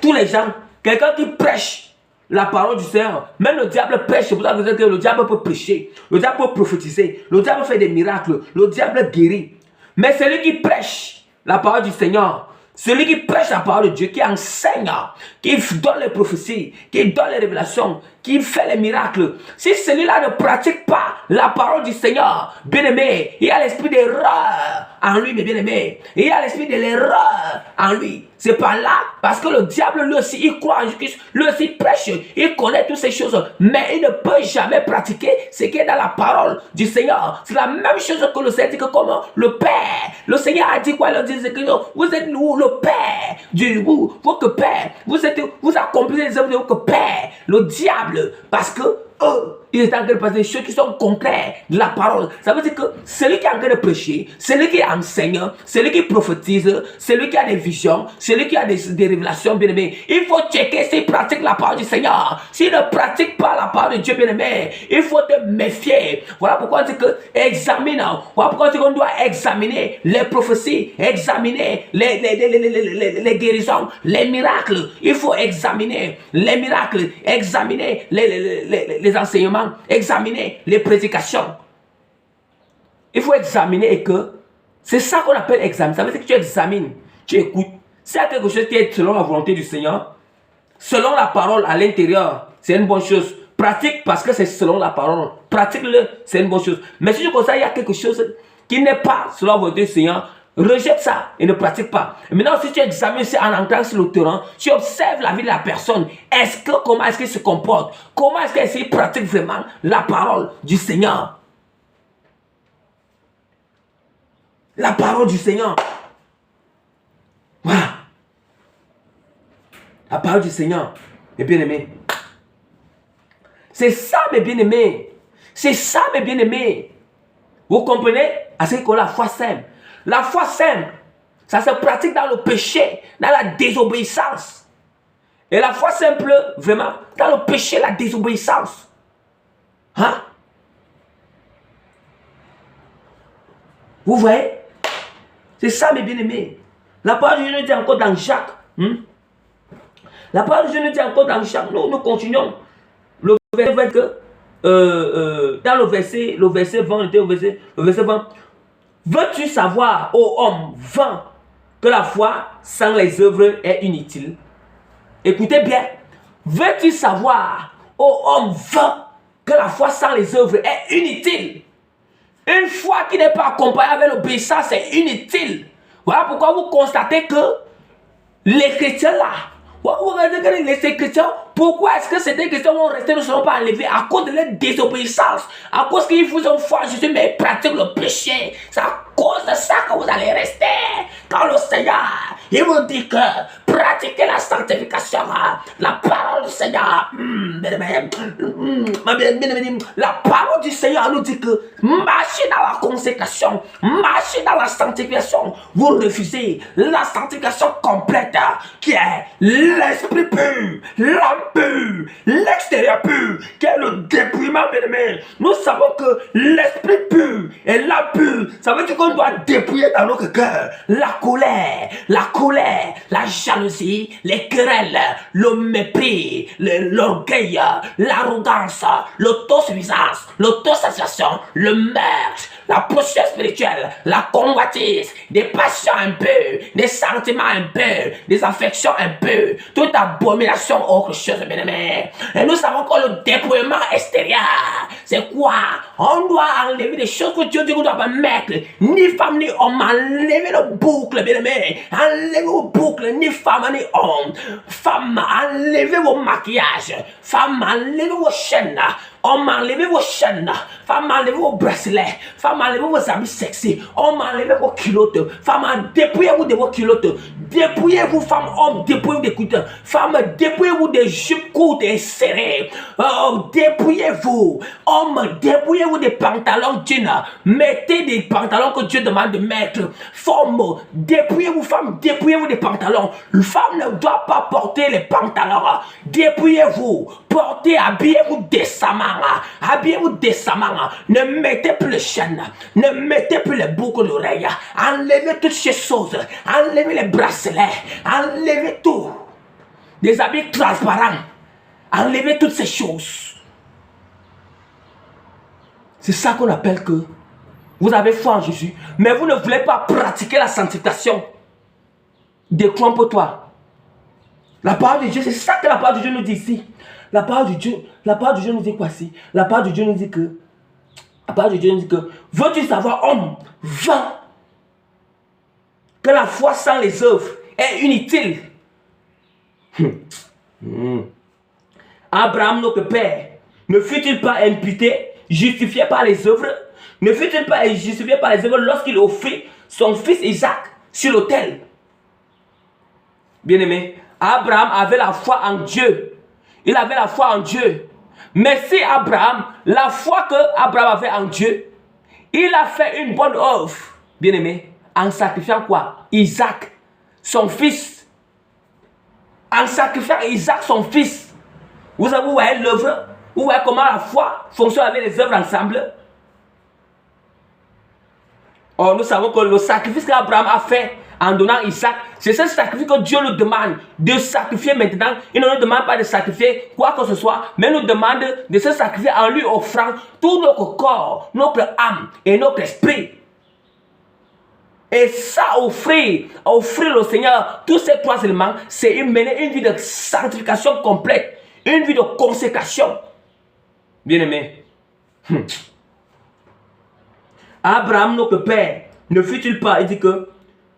tous les gens, quelqu'un qui prêche la parole du Seigneur, même le diable prêche. C'est pour ça que vous dites que le diable peut prêcher, le diable peut prophétiser, le diable fait des miracles, le diable guérit. Mais celui qui prêche la parole du Seigneur, celui qui prêche la parole de Dieu, qui enseigne, qui donne les prophéties, qui donne les révélations, qui fait les miracles, si celui-là ne pratique pas la parole du Seigneur, bien-aimé, il y a l'esprit d'erreur en lui, mes bien-aimés. Il y a l'esprit de l'erreur en lui. C'est pas là, parce que le diable, lui aussi, il croit en Jésus-Christ, lui aussi prêche, il connaît toutes ces choses, mais il ne peut jamais pratiquer ce qui est dans la parole du Seigneur. C'est la même chose que le Seigneur dit que comment le Père, le Seigneur a dit quoi? Il dit que vous êtes nous, le Père, votre Père, vous accomplissez les œuvres de votre Père, le diable, parce que eux, ils étaient en train de passer des choses qui sont concrètes de la parole. Ça veut dire que celui qui est en train de prêcher, celui qui enseigne, celui qui prophétise, celui qui a des visions, celui qui a des révélations, bien-aimé, il faut checker s'il pratique la parole du Seigneur. S'il ne pratique pas la parole de Dieu, bien-aimé, il faut te méfier. Voilà pourquoi on dit que examine. Voilà pourquoi on dit qu'on doit examiner les prophéties, examiner les guérisons, les miracles. Il faut examiner les miracles, examiner les enseignements, examiner les prédications. Il faut examiner et que c'est ça qu'on appelle examiner. Ça veut dire que tu examines, tu écoutes. S'il y a quelque chose qui est selon la volonté du Seigneur, selon la parole à l'intérieur, c'est une bonne chose. Pratique parce que c'est selon la parole. Pratique-le, c'est une bonne chose. Mais si tu constates qu'il y a quelque chose qui n'est pas selon la volonté du Seigneur, rejette ça et ne pratique pas. Et maintenant, si tu examines en entrant sur le terrain, tu observes la vie de la personne. Comment est-ce qu'il se comporte? Comment est-ce qu'il pratique vraiment la parole du Seigneur? La parole du Seigneur. Voilà. La parole du Seigneur, mes bien-aimés. C'est ça, mes bien-aimés. C'est ça, mes bien-aimés. Vous comprenez? À ce qu'on a la foi simple. La foi simple, ça se pratique dans le péché, dans la désobéissance. Et la foi simple, vraiment, dans le péché, la désobéissance. Hein? Vous voyez? C'est ça, mes bien-aimés. La parole de Dieu nous dit encore dans Jacques. La parole de Dieu nous dit encore dans Jacques. Nous continuons. Le verset que, dans le verset 20, le verset 20. Veux-tu savoir, ô homme vain, que la foi sans les œuvres est inutile? Écoutez bien. Veux-tu savoir, ô homme vain, que la foi sans les œuvres est inutile? Une foi qui n'est pas accompagnée avec l'obéissance, c'est inutile. Voilà pourquoi vous constatez que les chrétiens là, vous regardez que ces chrétiens Pourquoi est-ce que certaines questions vont rester, ne seront pas enlevées? À cause de leur désobéissance. À cause qu'ils vous ont foi en Jésus, mais ils pratiquent le péché. C'est à cause de ça que vous allez rester. Quand le Seigneur, il vous dit que pratiquez la sanctification, la parole du Seigneur, la parole du Seigneur nous dit que marchez dans la consécration, marchez dans la sanctification. Vous refusez la sanctification complète qui est l'esprit pur, l'âme pure, l'extérieur pur, qui est le dépouillement, bien-aimé. Nous savons que l'esprit pur et l'âme pure, ça veut dire qu'on doit dépouiller dans notre cœur la colère, la jalousie, les querelles, le mépris, l'orgueil, l'arrogance, l'autosuffisance, l'autosatisfaction, le meurtre, la posture spirituelle, la convoitise, des passions impures, des sentiments impurs, des affections impures, toute abomination autre chose, bien-aimé. Et nous savons que le dépouillement extérieur, c'est quoi? On doit enlever des choses que Dieu dit qu'on ne doit pas mettre. Ni femme ni homme, enlevez le boucle, bien-aimé. Enlevez vos boucles, ni femme ni homme. Femme, enlevez vos maquillages. Femme, enlevez vos chaînes. Homme, enlevez vos chaînes. Femme, enlevez vos bracelets. Femme, enlevez vos habits sexy. Homme, enlevez vos culottes. Femme, dépouillez-vous de vos culottes. Dépouillez-vous, femme, homme, dépouillez-vous des culottes. Femme, dépouillez-vous des jupes courtes et serrées. Dépouillez-vous. Homme, dépouillez-vous des pantalons jeans. Mettez des pantalons que Dieu demande de mettre. Femme, dépouillez-vous, femme, dépouillez-vous des pantalons. Une femme ne doit pas porter les pantalons. Dépouillez-vous. Portez, habillez-vous décemment. Habillez-vous décemment. Ne mettez plus les chaînes. Ne mettez plus les boucles d'oreilles. Enlevez toutes ces choses. Enlevez les bracelets. Enlevez tout. Des habits transparents. Enlevez toutes ces choses. C'est ça qu'on appelle que vous avez foi en Jésus, mais vous ne voulez pas pratiquer la sanctification. Détrompe-toi. La parole de Dieu, c'est ça que la parole de Dieu nous dit ici. La parole de Dieu nous dit quoi ici? La parole de Dieu nous dit que, veux-tu savoir, homme, va, que la foi sans les œuvres est inutile. Abraham, notre père, ne fut-il pas imputé, justifié par les œuvres? Ne fut-il pas justifié par les œuvres lorsqu'il offrit son fils Isaac sur l'autel? Bien-aimé, Abraham avait la foi en Dieu. Il avait la foi en Dieu. Mais si Abraham, la foi que Abraham avait en Dieu, il a fait une bonne œuvre, bien-aimé, en sacrifiant quoi? Isaac, son fils. En sacrifiant Isaac, son fils. Vous voyez l'œuvre? Vous voyez comment la foi fonctionne avec les œuvres ensemble? Or, nous savons que le sacrifice qu'Abraham a fait en donnant Isaac, c'est ce sacrifice que Dieu nous demande de sacrifier maintenant. Il ne nous demande pas de sacrifier quoi que ce soit, mais nous demande de se sacrifier en lui offrant tout notre corps, notre âme et notre esprit. Et ça, offrir au Seigneur tous ces trois éléments, c'est mener une vie de sanctification complète, une vie de consécration. Bien-aimé, Abraham, notre père, ne fut-il pas, il dit que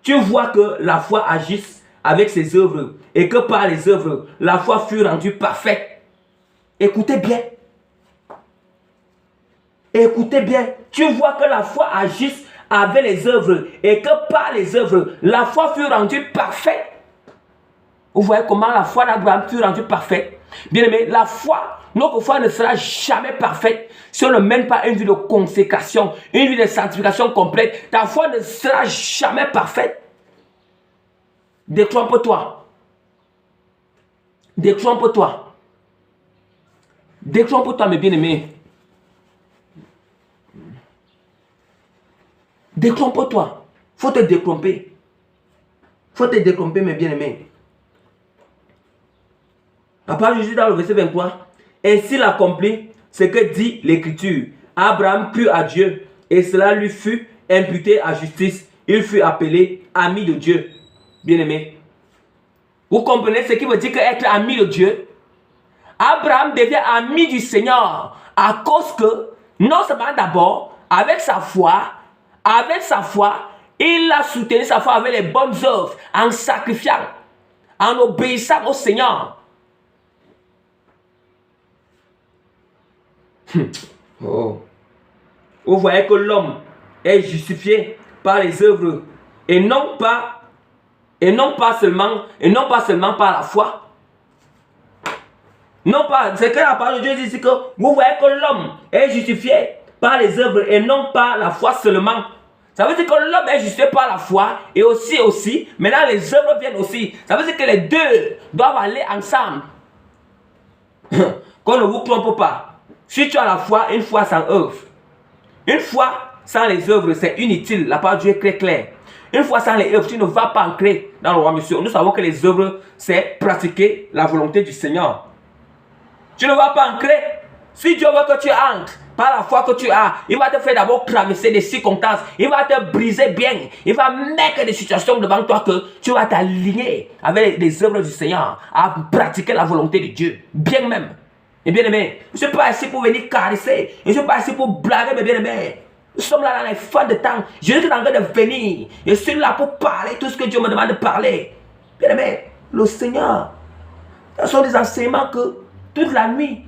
tu vois que la foi agisse avec ses œuvres et que par les œuvres, la foi fut rendue parfaite. Écoutez bien. Écoutez bien. Tu vois que la foi agisse avec les œuvres et que par les œuvres, la foi fut rendue parfaite. Vous voyez comment la foi d'Abraham fut rendue parfaite? Bien aimé, la foi, notre foi ne sera jamais parfaite si on ne mène pas une vie de consécration, une vie de sanctification complète. Ta foi ne sera jamais parfaite. Détrompe-toi. Détrompe-toi. Détrompe-toi, mes bien-aimés. Détrompe-toi. Faut te détromper. Faut te détromper, mes bien-aimés. La parole de Jésus dans le verset 23. Ainsi l'accomplit ce que dit l'Écriture. Abraham crut à Dieu et cela lui fut imputé à justice. Il fut appelé ami de Dieu. Bien-aimé. Vous comprenez ce qui veut dire être ami de Dieu? Abraham devient ami du Seigneur à cause que, non seulement d'abord, avec sa foi, il a soutenu sa foi avec les bonnes œuvres, en sacrifiant, en obéissant au Seigneur. Oh. Vous voyez que l'homme est justifié par les œuvres et non pas seulement par la foi. Non pas, c'est que la parole de Dieu dit ici que vous voyez que l'homme est justifié par les œuvres et non par la foi seulement. Ça veut dire que l'homme est justifié par la foi et aussi, maintenant les œuvres viennent aussi. Ça veut dire que les deux doivent aller ensemble. Qu'on ne vous trompe pas. Si tu as la foi, une foi sans œuvre. Une foi sans les œuvres, c'est inutile. La parole de Dieu est très claire. Une fois sans les œuvres, tu ne vas pas entrer dans le royaume de Dieu. Nous savons que les œuvres, c'est pratiquer la volonté du Seigneur. Tu ne vas pas entrer. Si Dieu veut que tu entres, par la foi que tu as, il va te faire d'abord traverser des circonstances. Il va te briser bien. Il va mettre des situations devant toi que tu vas t'aligner avec les œuvres du Seigneur, à pratiquer la volonté de Dieu. Bien même. Et bien aimé, je ne suis pas ici pour venir caresser. Je ne suis pas ici pour blaguer, mes bien aimés. Nous sommes là dans les fins de temps. Je suis en train de venir. Je suis là pour parler tout ce que Dieu me demande de parler. Bien aimé, le Seigneur, ce sont des enseignements que toute la nuit.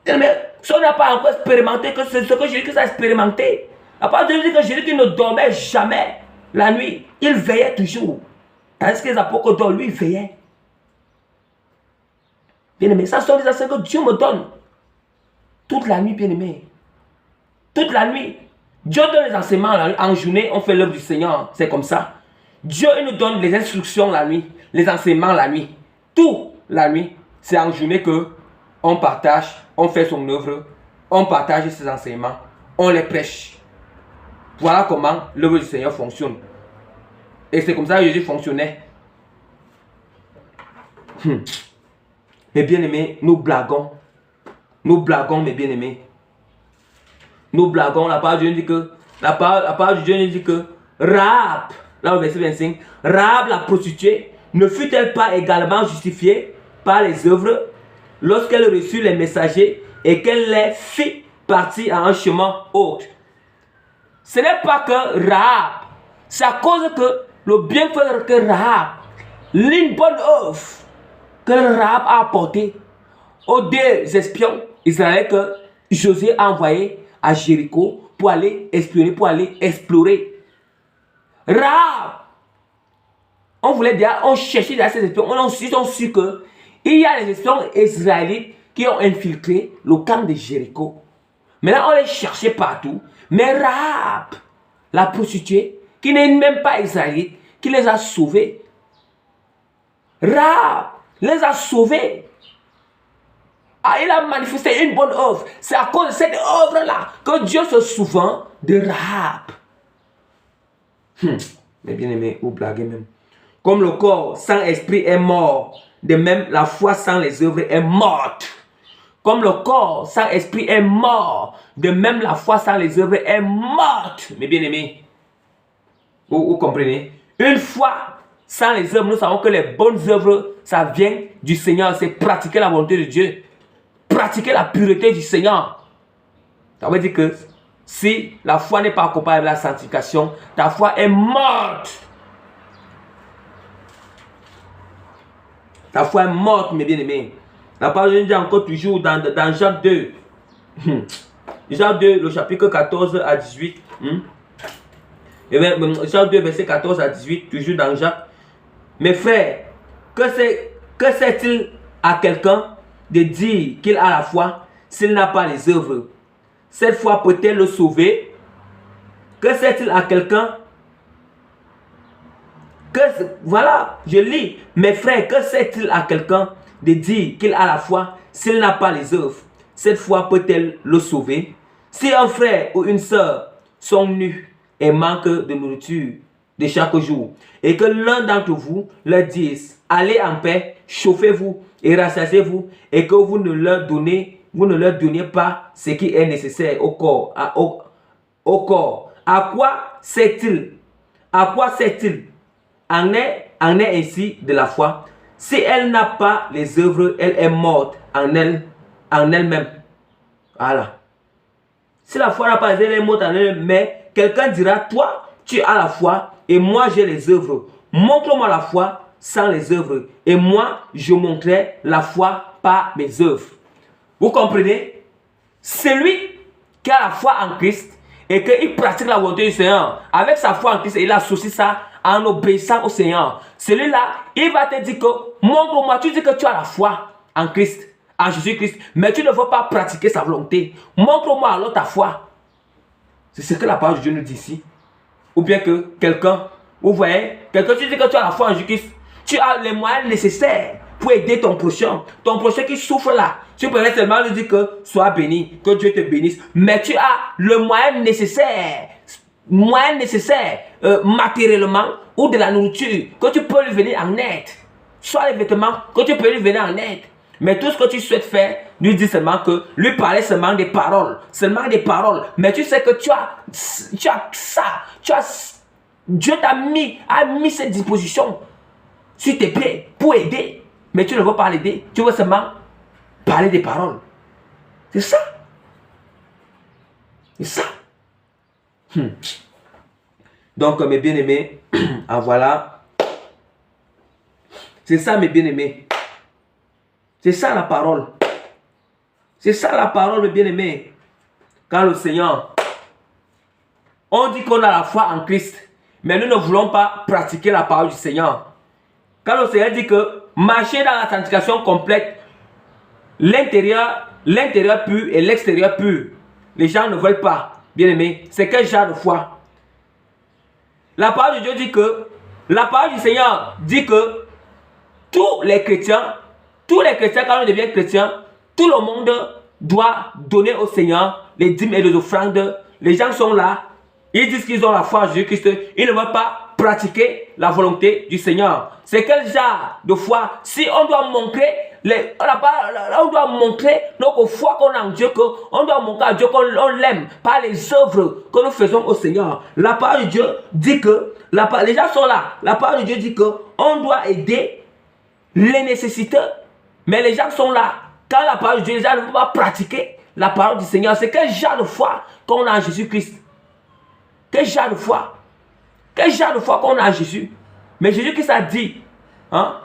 Bien aimé, si on n'a pas encore expérimenté, que c'est ce que Jésus a expérimenté. À part de dire que Jésus ne dormait jamais la nuit. Il veillait toujours. Tandis que les apôtres dorment, lui, il veillait. Bien aimé, ça sont des enseignements que Dieu me donne. Toute la nuit, bien aimé. Toute la nuit. Dieu donne les enseignements en journée, on fait l'œuvre du Seigneur. C'est comme ça. Dieu il nous donne les instructions la nuit, les enseignements la nuit. Tout la nuit. C'est en journée que on partage, on fait son œuvre, on partage ses enseignements, on les prêche. Voilà comment l'œuvre du Seigneur fonctionne. Et c'est comme ça que Jésus fonctionnait. Mes bien-aimés, nous blaguons. Nous blaguons, mes bien-aimés. Nous blaguons, la parole de Dieu dit que, la parole de Dieu dit que Rahab, là au verset 25, Rahab la prostituée, ne fut-elle pas également justifiée par les œuvres lorsqu'elle reçut les messagers et qu'elle les fit partir à un chemin autre? Ce n'est pas que Rahab, c'est à cause que le bienfait que Rahab, l'une bonne œuvre que Rahab a apportée aux deux espions israéliens que Josué a envoyés à Jéricho pour aller espionner, pour aller explorer. Rahab, on voulait dire, on cherchait derrière ces espions, on a su que il y a les espions israélites qui ont infiltré le camp de Jéricho. Maintenant, on les cherchait partout, mais Rahab, la prostituée, qui n'est même pas israélite, qui les a sauvés. Rahab les a sauvés. Ah, il a manifesté une bonne œuvre. C'est à cause de cette œuvre-là que Dieu se souvient de Rahab. Mais bien aimé, vous blaguez même. Comme le corps sans esprit est mort, de même la foi sans les œuvres est morte. Comme le corps sans esprit est mort, de même la foi sans les œuvres est morte. Mais bien aimé, vous comprenez? Une foi sans les œuvres, nous savons que les bonnes œuvres, ça vient du Seigneur. C'est pratiquer la volonté de Dieu. Pratiquer la pureté du Seigneur. Ça veut dire que si la foi n'est pas accompagnée de la sanctification, ta foi est morte. Ta foi est morte, mes bien-aimés. La parole de Dieu dit encore toujours dans Jacques 2. Jacques 2, le chapitre 14 à 18. Et bien, Jacques 2, verset 14 à 18, toujours dans Jacques. Mes frères, que sait-il à quelqu'un de dire qu'il a la foi s'il n'a pas les œuvres? Cette foi peut-elle le sauver? Que sait-il à quelqu'un? Voilà, je lis. Mes frères, que sait-il à quelqu'un de dire qu'il a la foi s'il n'a pas les œuvres? Cette foi peut-elle le sauver? Si un frère ou une sœur sont nus et manquent de nourriture de chaque jour, et que l'un d'entre vous leur dise, allez en paix, chauffez-vous et rassasiez-vous, et que vous ne leur donniez pas ce qui est nécessaire au corps. À quoi sert-il? À quoi sert-il? En est ainsi de la foi. Si elle n'a pas les œuvres, elle est morte en elle-même. Voilà. Si la foi n'a pas les œuvres, elle est morte en elle-même. Mais quelqu'un dira, toi, tu as la foi et moi j'ai les œuvres. Montre-moi la foi sans les œuvres. Et moi, je montrerai la foi par mes œuvres. Vous comprenez? celui qui a la foi en Christ et qu'il pratique la volonté du Seigneur, avec sa foi en Christ, il associe ça en obéissant au Seigneur. Celui-là, il va te dire que, montre-moi, tu dis que tu as la foi en Christ, en Jésus-Christ, mais tu ne veux pas pratiquer sa volonté. Montre-moi alors ta foi. C'est ce que la parole de Dieu nous dit ici. Ou bien que quelqu'un, vous voyez, quelqu'un, tu dis que tu as la foi en Jésus-Christ, tu as les moyens nécessaires pour aider ton prochain qui souffre là. Tu peux seulement lui dire que sois béni, que Dieu te bénisse, mais tu as le moyen nécessaire, matériellement ou de la nourriture, que tu peux lui venir en aide. Soit les vêtements, que tu peux lui venir en aide. Mais tout ce que tu souhaites faire, lui dis seulement que, lui parler seulement des paroles. Mais tu sais que tu as ça, Dieu a mis cette disposition sur tes pieds pour aider. Mais tu ne veux pas l'aider, tu veux seulement parler des paroles. C'est ça. C'est ça. Donc, mes bien-aimés, en voilà. C'est ça, mes bien-aimés. C'est ça la parole. C'est ça la parole, mes bien-aimés. Quand le Seigneur, on dit qu'on a la foi en Christ, mais nous ne voulons pas pratiquer la parole du Seigneur. Quand le Seigneur dit que marcher dans la sanctification complète, l'intérieur pur et l'extérieur pur, les gens ne veulent pas, bien-aimés. C'est quel genre de foi? La parole de Dieu dit que, la parole du Seigneur dit que tous les chrétiens, quand on devient chrétien, tout le monde doit donner au Seigneur les dîmes et les offrandes. Les gens sont là, ils disent qu'ils ont la foi en Jésus-Christ, ils ne veulent pas pratiquer la volonté du Seigneur. C'est quel genre de foi? Si on doit montrer, on doit montrer notre foi qu'on a en Dieu, on doit montrer à Dieu qu'on l'aime par les œuvres que nous faisons au Seigneur. La parole de Dieu dit que, les gens sont là, la parole de Dieu dit que on doit aider les nécessiteux, mais les gens sont là. Quand la parole de Dieu, les gens ne veulent pas pratiquer la parole du Seigneur. C'est quel genre de foi qu'on a en Jésus-Christ? Quel genre de foi? Quel genre de foi qu'on a en Jésus? Mais Jésus-Christ a dit, hein?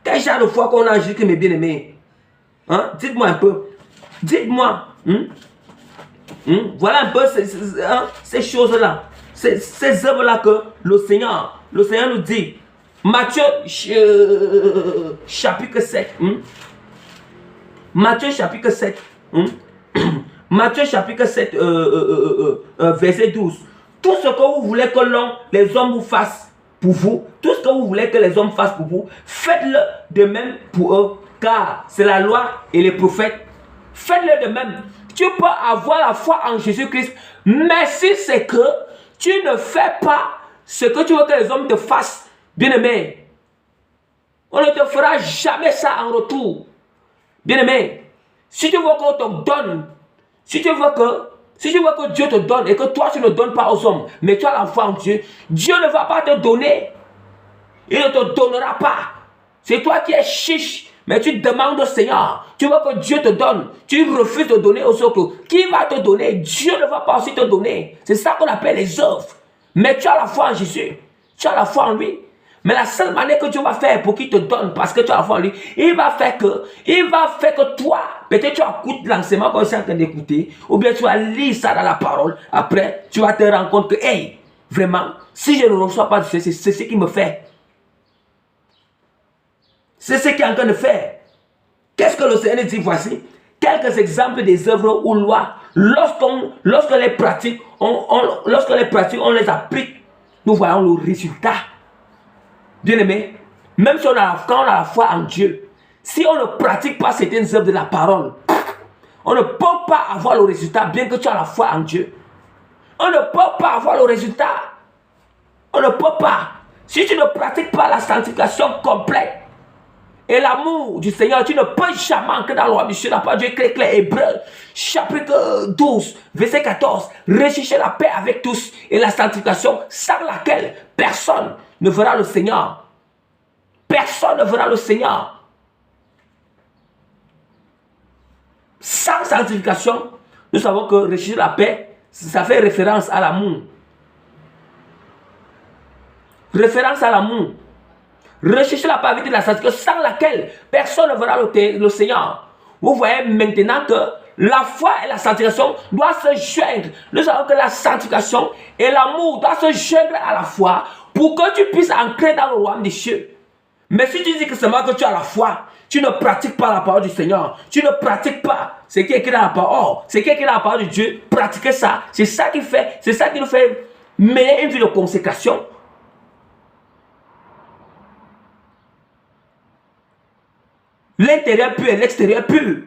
Quel genre de foi qu'on a en Jésus, mes bien-aimés? Hein? Dites-moi un peu. Dites-moi. Voilà un peu ces choses-là. Ces œuvres-là que le Seigneur nous dit. Matthieu chapitre 7. Matthieu chapitre 7. Matthieu chapitre 7, verset 12. Tout ce que vous voulez que les hommes vous fassent pour vous, tout ce que vous voulez que les hommes fassent pour vous, faites-le de même pour eux, car c'est la loi et les prophètes. Faites-le de même. Tu peux avoir la foi en Jésus-Christ, mais si c'est que tu ne fais pas ce que tu veux que les hommes te fassent, bien-aimé, on ne te fera jamais ça en retour. Bien-aimé, si tu veux qu'on te donne, si tu veux que Dieu te donne et que toi tu ne donnes pas aux hommes, mais tu as la foi en Dieu, Dieu ne va pas te donner. Il ne te donnera pas. C'est toi qui es chiche, mais tu demandes au Seigneur. Tu veux que Dieu te donne. Tu refuses de donner aux autres. Qui va te donner? Dieu ne va pas aussi te donner. C'est ça qu'on appelle les œuvres. Mais tu as la foi en Jésus. Tu as la foi en lui. Mais la seule manière que Dieu va faire pour qu'il te donne, parce que tu as la foi en lui, il va faire que toi, peut-être tu écoutes l'enseignement qu'on est en train d'écouter, ou bien tu vas lire ça dans la parole. Après, tu vas te rendre compte que, hey, vraiment, si je ne reçois pas de Dieu, c'est ce qui me fait. C'est ce qu'il est en train de faire. Qu'est-ce que le Seigneur dit? Voici quelques exemples des œuvres ou lois. Lorsque les pratique, on les applique, nous voyons le résultat. Bien aimé, même si quand on a la foi en Dieu, si on ne pratique pas certaines œuvres de la parole, on ne peut pas avoir le résultat, bien que tu as la foi en Dieu. On ne peut pas avoir le résultat. On ne peut pas. Si tu ne pratiques pas la sanctification complète et l'amour du Seigneur, tu ne peux jamais entrer dans le royaume du Dieu. La parole de Dieu est claire. Hébreux, chapitre 12, verset 14. Recherchez la paix avec tous et la sanctification sans laquelle personne ne verra le Seigneur. Personne ne verra le Seigneur. Sans sanctification, nous savons que rechercher la paix, ça fait référence à l'amour. Référence à l'amour. Rechercher la paix de la sanctification sans laquelle personne ne verra le Seigneur. Vous voyez maintenant que la foi et la sanctification doivent se joindre. Nous savons que la sanctification et l'amour doivent se joindre à la foi pour que tu puisses entrer dans le royaume des cieux. Mais si tu dis que seulement que tu as la foi, tu ne pratiques pas la parole du Seigneur, tu ne pratiques pas ce qui est écrit dans la parole, ce qui est écrit dans la parole de Dieu, pratiquer ça, c'est ça qui nous fait mener une vie de consécration. L'intérieur pur et l'extérieur pur.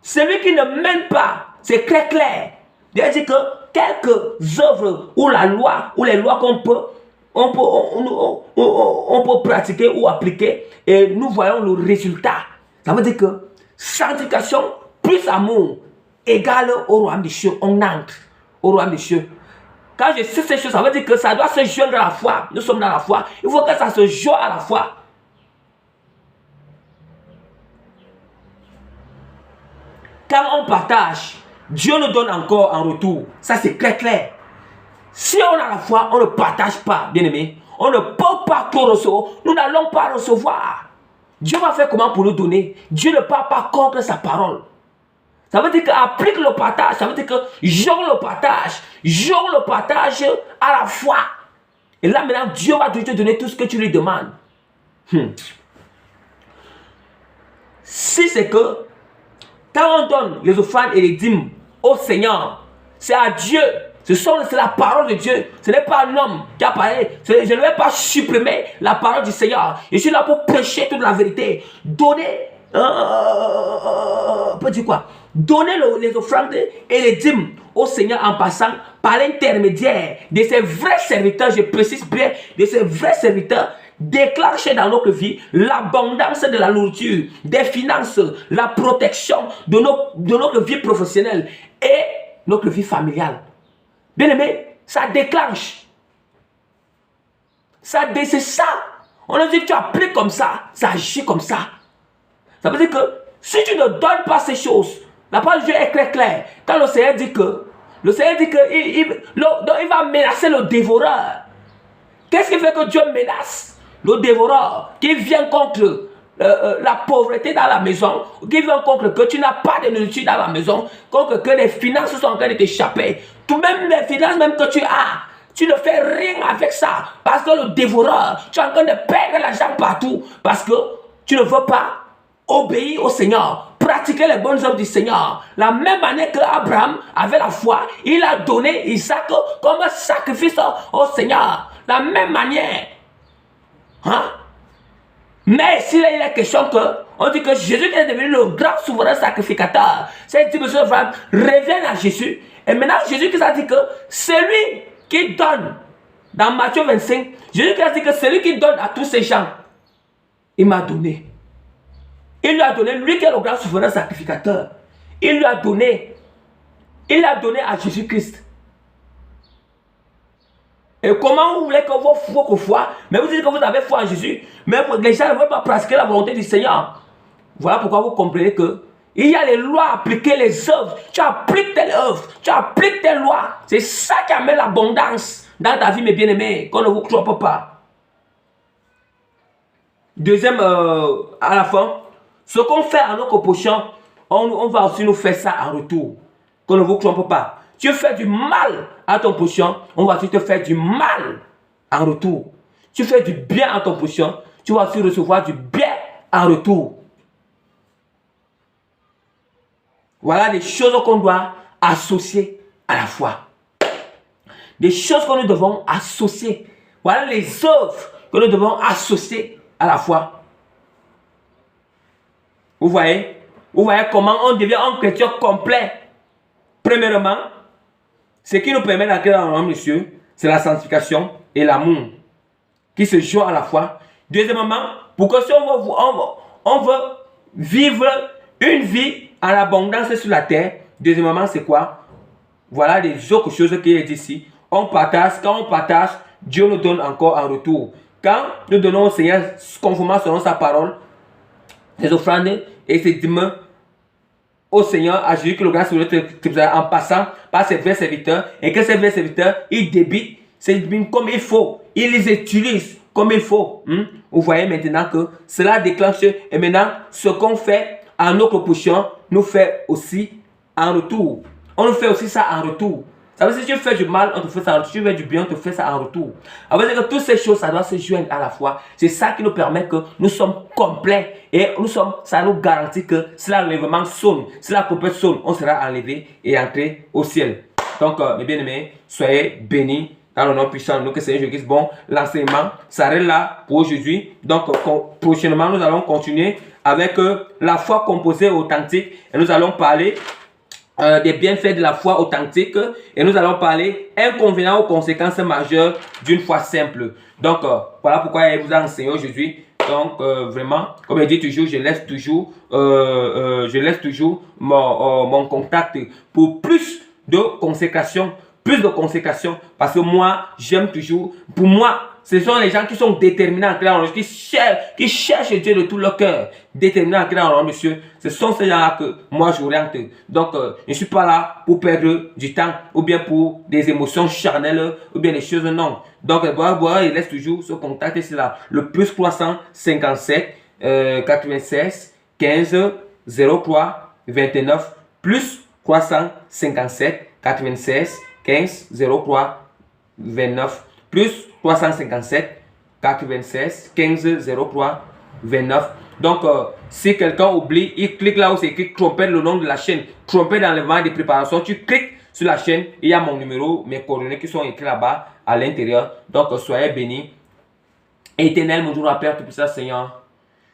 Celui qui ne mène pas, c'est très clair. C'est-à-dire que quelques œuvres ou la loi, ou les lois qu'on peut pratiquer ou appliquer et nous voyons le résultat. Ça veut dire que sanctification plus amour égale au royaume des cieux. On entre au royaume des cieux. Quand je sais ces choses, ça veut dire que ça doit se joindre à la foi. Nous sommes dans la foi. Il faut que ça se joue à la foi. Quand on partage, Dieu nous donne encore en retour. Ça c'est très clair. Si on a la foi, on ne partage pas, bien aimé. On ne peut pas tout recevoir. Nous n'allons pas recevoir. Dieu va faire comment pour nous donner? Dieu ne parle pas contre sa parole. Ça veut dire qu'applique le partage. Ça veut dire que joue le partage à la foi. Et là maintenant, Dieu va te donner tout ce que tu lui demandes. Si c'est que quand on donne les offrandes et les dîmes au Seigneur, c'est à Dieu. C'est la parole de Dieu. Ce n'est pas un homme qui a parlé. Je ne vais pas supprimer la parole du Seigneur. Je suis là pour prêcher toute la vérité. Donner, donner les offrandes et les dîmes au Seigneur en passant par l'intermédiaire de ses vrais serviteurs. Je précise bien, de ses vrais serviteurs. Déclencher dans notre vie l'abondance de la nourriture, des finances, la protection de notre vie professionnelle et notre vie familiale. Bien aimé, ça déclenche. C'est ça. On a dit que tu appliques comme ça, ça agit comme ça. Ça veut dire que si tu ne donnes pas ces choses, la parole de Dieu est très claire. Quand le Seigneur dit que, il va menacer le dévoreur. Qu'est-ce qui fait que Dieu menace le dévoreur qui vient contre la pauvreté dans la maison, qui vient contre que tu n'as pas de nourriture dans la maison, contre que les finances sont en train de t'échapper. Tout-même les finances même que tu as, tu ne fais rien avec ça. Parce que le dévoreur, tu es en train de perdre l'argent partout. Parce que tu ne veux pas obéir au Seigneur, pratiquer les bonnes œuvres du Seigneur. La même manière que Abraham avait la foi, il a donné Isaac comme un sacrifice au Seigneur. La même manière. Hein? Mais s'il y a une question que, on dit que Jésus est devenu le grand souverain sacrificateur. Cette dimension revient à Jésus. Et maintenant, Jésus qui a dit que celui qui donne, dans Matthieu 25, Jésus qui a dit que celui qui donne à tous ces gens, il m'a donné. Il lui a donné, lui qui est le grand souverain sacrificateur. Il a donné à Jésus-Christ. Et comment vous voulez que votre foi, mais vous dites que vous avez foi en Jésus, mais les gens ne veulent pas pratiquer la volonté du Seigneur. Voilà pourquoi vous comprenez que il y a les lois à appliquer, les œuvres. Tu appliques tes œuvres, tu appliques tes lois. C'est ça qui amène l'abondance dans ta vie, mes bien-aimés, qu'on ne vous trompe pas. Deuxième, à la fin, ce qu'on fait à nos prochains, on va aussi nous faire ça en retour. Qu'on ne vous trompe pas. Tu fais du mal à ton prochain, on va aussi te faire du mal en retour. Tu fais du bien à ton prochain, tu vas aussi recevoir du bien en retour. Voilà des choses qu'on doit associer à la foi. Des choses que nous devons associer. Voilà les œuvres que nous devons associer à la foi. Vous voyez comment on devient un chrétien complet. Premièrement, ce qui nous permet d'entrer dans le royaume des cieux, c'est la sanctification et l'amour qui se jouent à la fois. Deuxièmement, pour que si on veut vivre une vie en abondance sur la terre, deuxièmement, c'est quoi? Voilà des autres choses qui est ici. On partage, quand on partage, Dieu nous donne encore en retour. Quand nous donnons au Seigneur, conformément selon sa parole, ses offrandes et ses dîmes au Seigneur, à Jésus, que le grand souverain, en passant par ses vrais serviteurs, et que ces vrais serviteurs, ils débitent ces dîmes comme il faut, ils les utilisent comme il faut. Vous voyez maintenant que cela déclenche, et maintenant, ce qu'on fait en notre position, nous fait aussi en retour. On nous fait aussi ça en retour. Ça veut dire que si tu fais du mal, on te fait ça en retour. Si tu fais du bien, on te fait ça en retour. Ça veut dire que toutes ces choses, ça doit se joindre à la fois. C'est ça qui nous permet que nous sommes complets. Et ça nous garantit que si l'enlèvement sonne, si la trompette sonne, on sera enlevé et entré au ciel. Donc, mes bien-aimés, soyez bénis dans le nom puissant de notre Seigneur Jésus-Christ. Bon, l'enseignement s'arrête là pour aujourd'hui. Donc, prochainement, nous allons continuer avec la foi composée authentique. Et nous allons parler des bienfaits de la foi authentique et nous allons parler inconvénients ou conséquences majeures d'une foi simple. Donc, voilà pourquoi je vous ai enseigné aujourd'hui. Donc, vraiment, comme je dis toujours, je laisse toujours mon contact pour plus de consécration. Parce que moi, j'aime toujours, pour moi, ce sont les gens qui sont déterminés à entrer dans le royaume, qui cherchent Dieu de tout leur cœur, déterminés à entrer dans le royaume, monsieur. Ce sont ces gens-là que moi j'oriente. Donc, je ne suis pas là pour perdre du temps, ou bien pour des émotions charnelles, ou bien des choses, non. Donc, voilà, il laisse toujours ce contact, c'est là, le plus 357 96 15 03 29, plus 357 96 15 03 29, plus 357 96 15 03 29. Donc, si quelqu'un oublie, il clique là où c'est écrit trompette, le nom de la chaîne, trompette d'enlèvement des préparations. Tu cliques sur la chaîne, il y a mon numéro, mes coordonnées qui sont écrites là-bas à l'intérieur. Donc, soyez bénis. Éternel, mon Dieu, Père Tout-Puissant, Seigneur.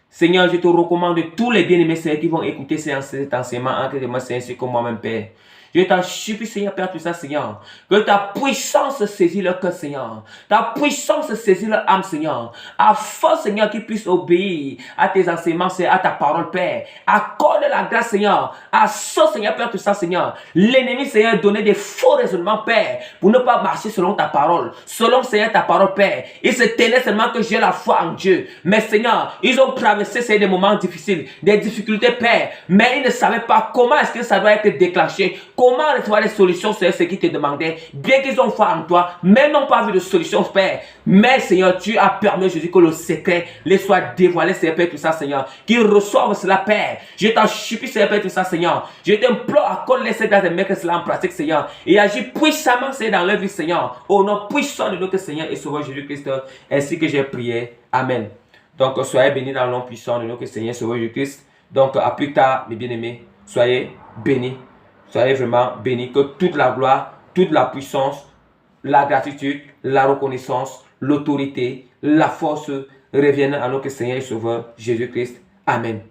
Seigneur, je te recommande tous les bien-aimés Seigneur qui vont écouter cet enseignement entre moi, Seigneur, c'est comme moi-même, Père. Je t'en supplie, Seigneur, Père, tout ça, Seigneur. Que ta puissance saisit leur cœur, Seigneur. Ta puissance saisit leur âme, Seigneur. Afin, Seigneur, qu'ils puissent obéir à tes enseignements, Seigneur, à ta parole, Père. Accorde la grâce, Seigneur. À ce, Seigneur, Père, tout ça, Seigneur. L'ennemi, Seigneur, donnait des faux raisonnements, Père, pour ne pas marcher selon ta parole. Selon, Seigneur, ta parole, Père. Ils se tenaient seulement que j'ai la foi en Dieu. Mais, Seigneur, ils ont traversé, Seigneur, des moments difficiles, des difficultés, Père. Mais ils ne savaient pas comment est-ce que ça doit être déclenché. Comment recevoir des solutions, c'est ce qu'ils te demandaient. Bien qu'ils ont foi en toi, mais n'ont pas vu de solution, Père. Mais, Seigneur, tu as permis, Jésus, que le secret les soit dévoilé, Seigneur, Père, tout ça, Seigneur. Qu'ils reçoivent cela, Père. Je t'en supplie, Seigneur, Père, tout ça, Seigneur. Je t'implore à qu'on laisse grâce de mettre cela en pratique, Seigneur. Et agis puissamment, Seigneur, dans leur vie, Seigneur. Au nom puissant de notre Seigneur et Sauveur Jésus-Christ, ainsi que j'ai prié. Amen. Donc, soyez bénis dans le nom puissant de notre Seigneur et Sauveur Jésus-Christ. Donc, à plus tard, mes bien-aimés. Soyez bénis. Soyez vraiment bénis, que toute la gloire, toute la puissance, la gratitude, la reconnaissance, l'autorité, la force reviennent à notre Seigneur et Sauveur Jésus-Christ. Amen.